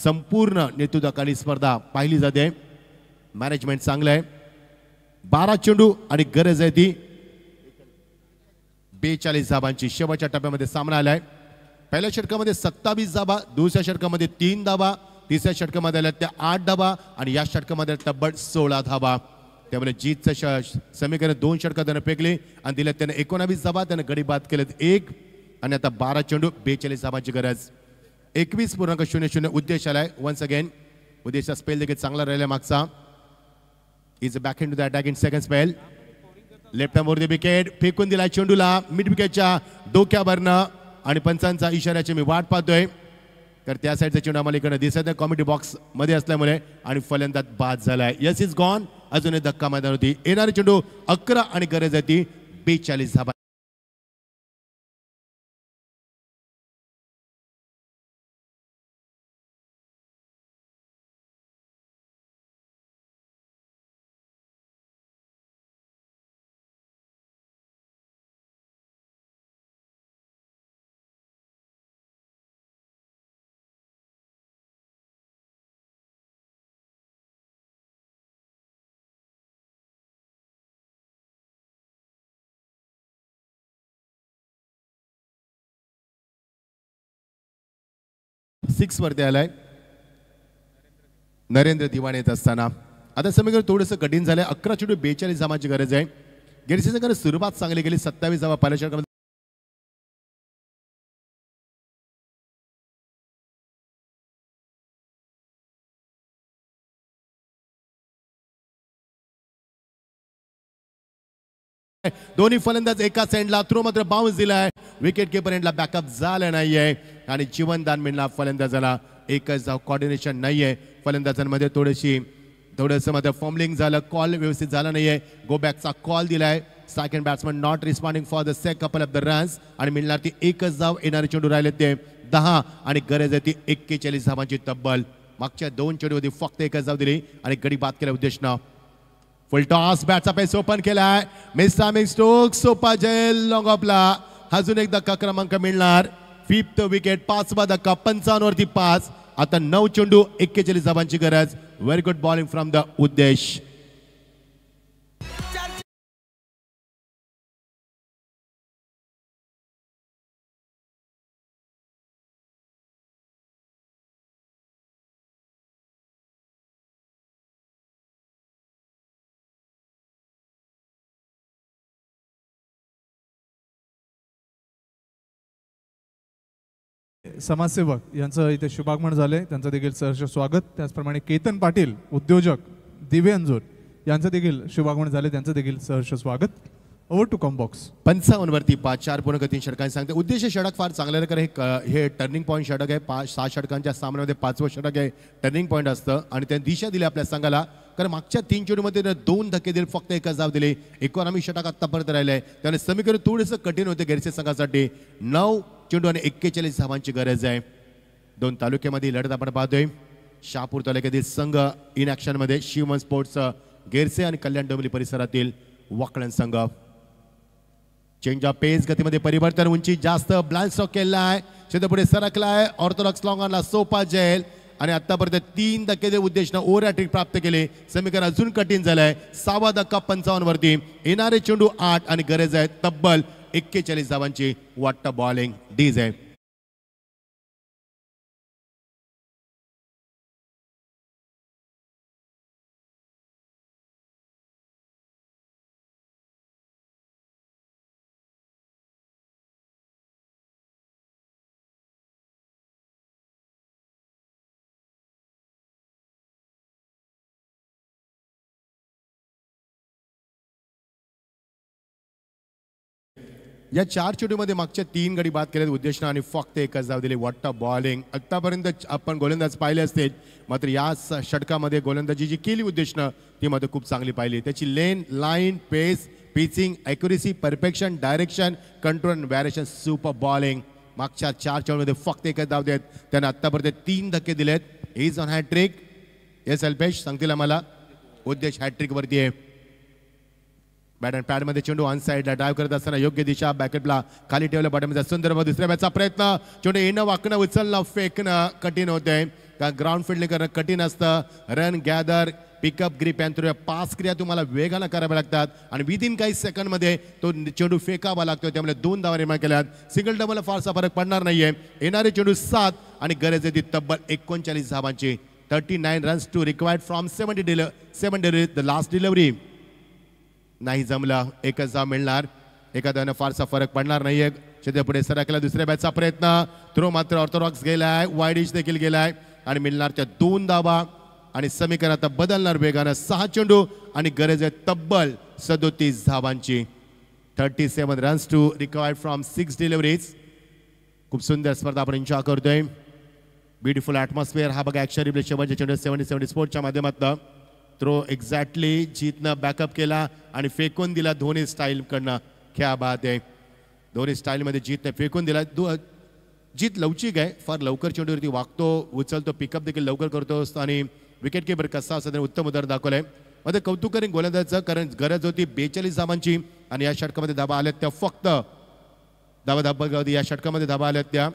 संपूर्ण नेतृत्वाखाली स्पर्धा पाहिली जाते. मॅनेजमेंट चांगलं आहे. 12 चेंडू आणि गरज आहे ती 42 धाबांची. शेवटच्या टप्प्यामध्ये सामना आलाय. पहिल्या षटकामध्ये 27 धाबा, दुसऱ्या षटकामध्ये 3 धाबा, तिसऱ्या षटकामध्ये आल्या त्या 8 धाबा आणि या षटकामध्ये तब्बल 16 धाबा. त्यामुळे जीतचं समीकरण 2 षटकात त्यानं फेकले आणि दिल्यात त्याने 19 धाबा. त्यानं गडी बाद केलेत 1 आणि आता 12 चेंडू 42 धाबांची गरज. 21.00 उद्देश आलाय. वन्स अगेन उद्देशचा स्पेल देखील चांगला राहिला मागचा. Is back into the attack in second spell. Left arm वर विकेट फेकून दिला चेंडूला मिड विकेटच्या डोक्यावरनं आणि पंचांचा इशाऱ्याची मी वाट पाहतोय. तर त्या साईडचा चेंडू आम्हाला इकडे दिसत नाही कॉमेडी बॉक्स मध्ये असल्यामुळे आणि फलंदाज बाद झालाय. Yes is gone. अजून धक्का मैदान होती. येणारी चेंडू 11 आणि गरज आहे ती 42 धाबा. सिक्स वरती आलाय नरेंद्र दिवाणे येत असताना. आता समीकरण थोडंसं कठीण झालंय. 11 चेंडू 42 धाबांची गरज आहे. गेल्या सीझनकडे सुरुवात चांगली गेली. 27 धावा पहिल्या षटकामध्ये दोन्ही फलंदाज एका सेंडला थ्रो मात्र बाउन्स दिलाय. विकेट किपर एंडला बॅकअप झालं नाहीये आणि जीवनदान मिळणार फलंदाजाला. एकच धाव, कॉर्डिनेशन नाहीये फलंदाजांमध्ये. थोडंसं मात्र फॉर्मलिंग झालं, कॉल व्यवस्थित झाला नाहीये. गो बॅकचा कॉल दिलाय. Second batsman not responding for the couple of the runs आणि मिळणार ती एकच धाव. येणारे चेंडू राहिले ते 10 आणि गरज आहे ती 41 धावांची तब्बल. मागच्या 2 चेंडूमध्ये फक्त एकच धाव दिली आणि गडी बाद केल्या उद्देशनं. फुल टॉस, बॅटचा पेस ओपन केलाय. मिस्टर स्टोक्स सोपा जेल लॉंग ऑफला. अजून एक धक्का क्रमांक मिळणार. 5th विकेट, 5वा धक्का, 55 वरती 5. आता 9 चेंडू 41 धावांची गरज. Very good bowling from the उद्देश. समाजसेवक यांचं इथे शुभागमन झाले, त्यांचं देखील सहर्ष स्वागत. त्याचप्रमाणे केतन पाटील उद्योजक दिवे अंजूर यांचं देखील शुभागमन झाले, त्यांचं देखील सहर्ष स्वागत. Over to combox. 55 वरती 5, 4 पूर्ण 3 षटकांनी सांगते. उद्देश षटक फार चांगलं कारण हे टर्निंग पॉईंट षटक आहे. 6 षटकांच्या सामन्यामध्ये 5वं षटक आहे, टर्निंग पॉईंट असतं आणि त्यांनी दिशा दिली आपल्या संघाला. कारण मागच्या 3 चेंडूमध्ये 2 धक्के दिले, फक्त एकच धाव दिली. इकॉनॉमी षटक आतापर्यंत राहिलंय, त्याने समीकरण थोडंसं कठीण होते गैरसे संघासाठी. 9 चेंडू आणि 41 धावांची गरज आहे. 2 तालुक्यामध्ये लढत आपण पाहतोय. शहापूर तालुक्यातील संघ इन ऍक्शन मध्ये शिवमन स्पोर्ट्स गेरसे आणि कल्याण डोंबिवली परिसरातील वाकळण संघ. चेंज ऑफ पेस, गतीमध्ये परिवर्तन, उंची जास्त, ब्लाइंड स्ट्रोक केला आहे, शेतपुढे सरकलाय. ऑर्थोडॉक्स लॉंगॉनला सोपा जेल आणि आतापर्यंत 3 धक्के उद्देशनं ओव्हर हॅट्रिक प्राप्त केले. समीकरण अजून कठीण झालंय. 6वा धक्का 55 वरती. येणारे चेंडू 8 आणि गरज आहे तब्बल 41 धावांची. वाटतं बॉलिंग डीज आहे. या 4 चेंडूमध्ये मागच्या 3 गडी बाद केले उद्देशनं आणि फक्त एकच धाव दिली. What a bowling. आतापर्यंत आपण गोलंदाज पाहिले असतील, मात्र या षटकामध्ये गोलंदाजी जी केली उद्देशनं ती मात्र खूप चांगली पाहिली. त्याची lane, line, pace, pitching, accuracy, perfection, direction, control and variation, super bowling. मागच्या 4 चेंडूमध्ये फक्त एकच धाव देत त्याने आतापर्यंत 3 धक्के दिलेत. Is on hat trick. Yes Alpesh सांगतील आम्हाला. उद्देश हॅट्रिक वरती आहे. बॅट अँड पॅडमध्ये चेंडू ऑन साईडला ड्राईव्ह करत असताना योग्य दिशा बॅकेटला खाली ठेवलं. बॉटमचा सुंदर दुसऱ्या बॅटचा प्रयत्न. चेंडू येणं, वाकणं, उचलणं, फेकणं कठीण होतंय. कारण ग्राउंड फिल्डिंग करणं कठीण असतं. रन गॅदर, पिकअप, ग्रिप यांच्या 5 क्रिया तुम्हाला वेगानं कराव्या लागतात आणि विदिन काही सेकंडमध्ये तो चेंडू फेकावा लागतो. त्यामुळे 2 धावा निर्माण केल्यात. सिंगल डबल फारसा फरक पडणार नाहीये. येणारे चेंडू 7 आणि गरज आहे ती तब्बल 39 धावांची. 39 runs to required from 7 delivery. The last delivery नाही जमलं. एकच धाव मिळणार. एका धावानं फारसा फरक पडणार नाहीये. पुढे सरकला. दुसऱ्या बॅटचा प्रयत्न. थ्रो मात्र ऑर्थोडॉक्स गेलाय, वाईड इच देखील गेलाय आणि मिळणार त्या 2 धावा आणि समीकरण आता बदलणार वेगानं. 6 चेंडू आणि गरज आहे तब्बल 37 धावांची. 37 runs to required from 6 deliveries. खूप सुंदर स्पर्धा आपण एन्जॉय करतोय. Beautiful atmosphere. हा बघा ॲक्शन रिप्ले शेवटच्या चेंडू 70 स्पोर्टच्या माध्यमातून. थ्रो एक्झॅक्टली जीतनं बॅकअप केला आणि फेकून दिला धोनी स्टाईलकडनं. क्या बात आहे. धोनी स्टाईलमध्ये जीतने फेकून दिला. जीत लवचिक आहे, फार लवकर चेंडूवरती वागतो, उचलतो, पिकअप देखील लवकर करतो आणि विकेट किपर कसा असं त्याने उत्तम उदाहरण दाखवलंय. मध्ये कौतुक करेन गोलंदाजाचं, कारण गरज होती 42 धावांची आणि या षटकामध्ये धाबा आल्यात त्या फक्त या षटकामध्ये धाबा आल्यात त्या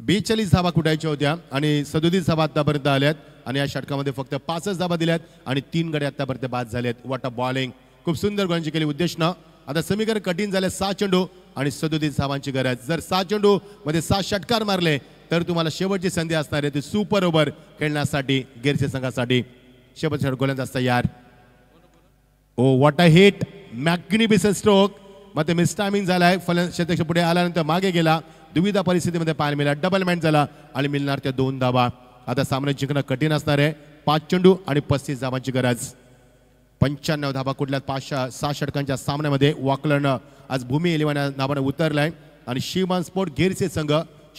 42 धाबा कुठायच्या होत्या आणि 37 धाबा आतापर्यंत आल्यात आणि या षटकामध्ये फक्त 5च धाबा दिल्यात आणि 3 गडे आतापर्यंत बाद झालेत. What a bowling. खूप सुंदर गोलंदाजी केली उद्देशनं. आता समीकरण कठीण झाले. 6 चेंडू आणि 37 धावांची गरज. जर 6 चेंडू मध्ये 7 षटकार मारले तर तुम्हाला शेवटची संधी असणार आहे ती सुपर ओव्हर खेळण्यासाठी गेरचे संघासाठी. शेवटचा गोलंदाज तयार. Oh what a hit. Magnificent stroke. मध्ये मिस टायमिंग झालाय. फलंदाज पुढे आल्यानंतर मागे गेला. दुविधा परिस्थितीमध्ये पाहायला मिळाला. डबल मॅच झाला आणि मिळणार त्या 2 धावा. आता सामना जिंकणं कठीण असणार आहे. 5 चेंडू आणि 35 धावांची गरज. 95 धाबा कुठल्या 5-6 षटकांच्या सामन्यामध्ये वॉकलन आज भूमी 11 नावाने उतरलाय आणि शिवमान स्पोर्ट गिरचे संघ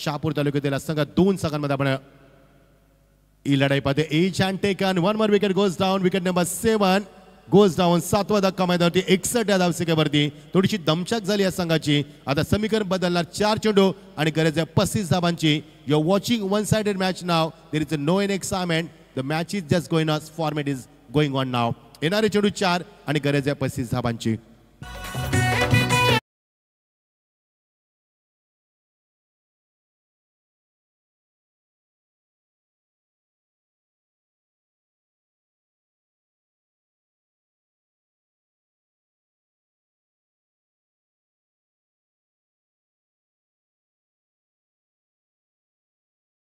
शहापूर तालुक्यातील संघ 2 संघांमध्ये आपण ही लढाई पाहते. each and taken, one more wicket goes down, wicket number 7 goes down. 7वा धक्का मैदानावरती 61 या धावसंख्येवरती थोडीशी दमछाक झाली या संघाची. आता समीकरण बदलणार 4 चेंडू आणि गरज आहे 35 धावांची. You are watching one sided match now. There is no in excitement. The match is just going on. Format is going on now. येणारे चेंडू 4 आणि गरज आहे 35 धावांची.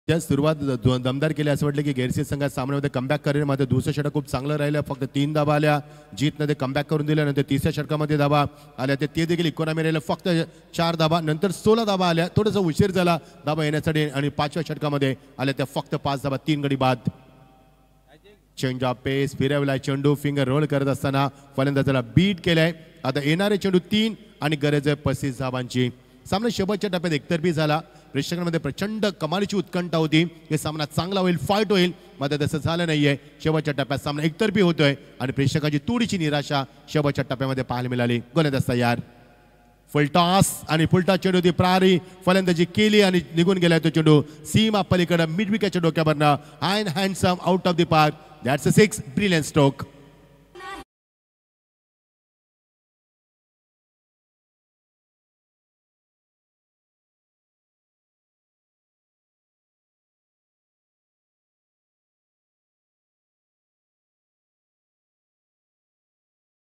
त्या सुरुवात दमदार केली असं वाटलं की गैरसी संघात सामन्यामध्ये कमबॅक करेल. मात्र दुसरं षटक खूप चांगलं राहिलं. फक्त 3 धाबा आल्या. जीतमध्ये कमबॅक करून दिल्या. नंतर तिसऱ्या षटकामध्ये धाबा आल्या ते देखील इकोनॉमी राहिलं. फक्त 4 धाबा. नंतर 16 धाबा आल्या. थोडंसं उशीर झाला धाबा येण्यासाठी आणि 5व्या षटकामध्ये आल्या त्या फक्त 5 धाबा. 3 गडी बाद. चेंज ऑफ पेस फिरवलाय चेंडू. फिंगर रोल करत असताना फलंदाजाला बीट केलाय. आता येणारे चेंडू 3 आणि गरज आहे 35 धावांची. सामना शेवटच्या टप्प्यात एकतर्फी झाला. प्रेक्षकांमध्ये प्रचंड कमालीची उत्कंठा होती. हे सामना चांगला होईल, फाईट होईल. मात्र तसं झालं नाहीये. शेवटच्या टप्प्यात सामना एकतर्फी होतोय आणि प्रेक्षकांची थोडीशी निराशा शेवटच्या टप्प्यामध्ये पाहायला मिळाली. गोलंदाज तयार. फुल टॉस आणि फुलटॉस चेंडू ती प्रारी फलंदाजी केली आणि निघून गेला तो चेंडू सीमा पलीकडे मिड विकेटच्या डोक्यावरनं. And handsome out of the park. That's a 6. Brilliant stroke.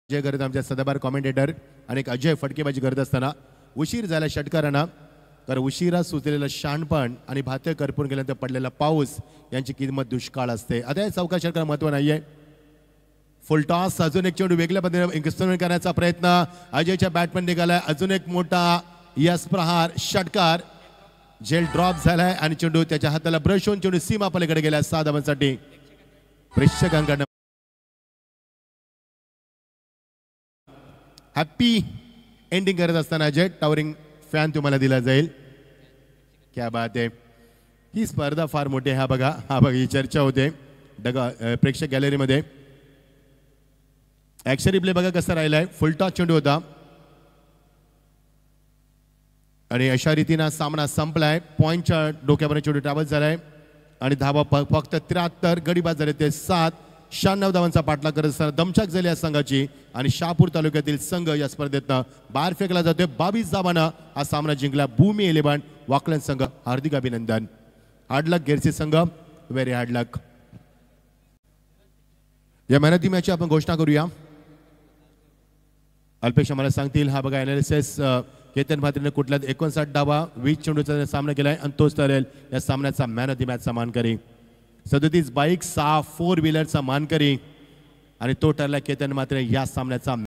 जय करत आमच्या सदाबार कॉमेंटेटर आणि एक अजय फटकेबाजी करत असताना उशीर झाला षटकारांना. तर उशिरा सुचलेलं शहाणपण आणि भाते करपून गेल्यानंतर पडलेला पाऊस यांची किंमत दुष्काळ असते. आता या चौका षटकार महत्व नाहीये. फुल टॉस. अजून एक चेंडू वेगळ्या पद्धतीने करण्याचा प्रयत्न अजयच्या बॅटमॅन निघालाय. अजून एक मोठा यस प्रहार षटकार. झेल ड्रॉप झालाय आणि चेंडू त्याच्या हाताला ब्रश होऊन चेंडू सीमा पलीकडे गेला 6 धावांसाठी. प्रेक्षकांकडनं हॅप्पी एंडिंग करत असताना अजय टावरिंग फॅन तुम्हाला दिला जाईल. क्या बात आहे. ही स्पर्धा फार मोठी आहे. हा बघा ही चर्चा होते प्रेक्षक गॅलरीमध्ये. ॲक्शन रिप्ले बघा कसा राहिलाय. फुलटॉस चेंडू होता आणि अशा रीतीनं सामना संपलाय. पॉईंटच्या डोक्यावर चेंडू ट्रॅव्हल झालाय आणि धावा फक्त 73. गडी बाद झाले ते 7. 96 धावांचा पाठलाग करत असताना दमछाक झाली या संघाची आणि शहापूर तालुक्यातील संघ या स्पर्धेतनं बाहेर फेकला जातोय. 22 धावांना हा सामना जिंकला. भूमी 11 वाकलन संघ. हार्दिक अभिनंदन. हार्ड लक गिरसी संघ. व्हेरी हार्ड लक. या मेहनती मॅचची आपण घोषणा करूया. अल्पेश मला सांगतील. हा बघा एनालिसिस. केतन भात्रेने कुठल्या 59 धावा 20 चेंडूचा सामना केलाय आणि तोच ठरेल या सामन्याचा मॅन ऑफ द मॅचचा मानकरी. 37 बाईक 6 4 व्हीलरचा मानकरी आणि तो ठरला केतन मात्रे या सामन्याचा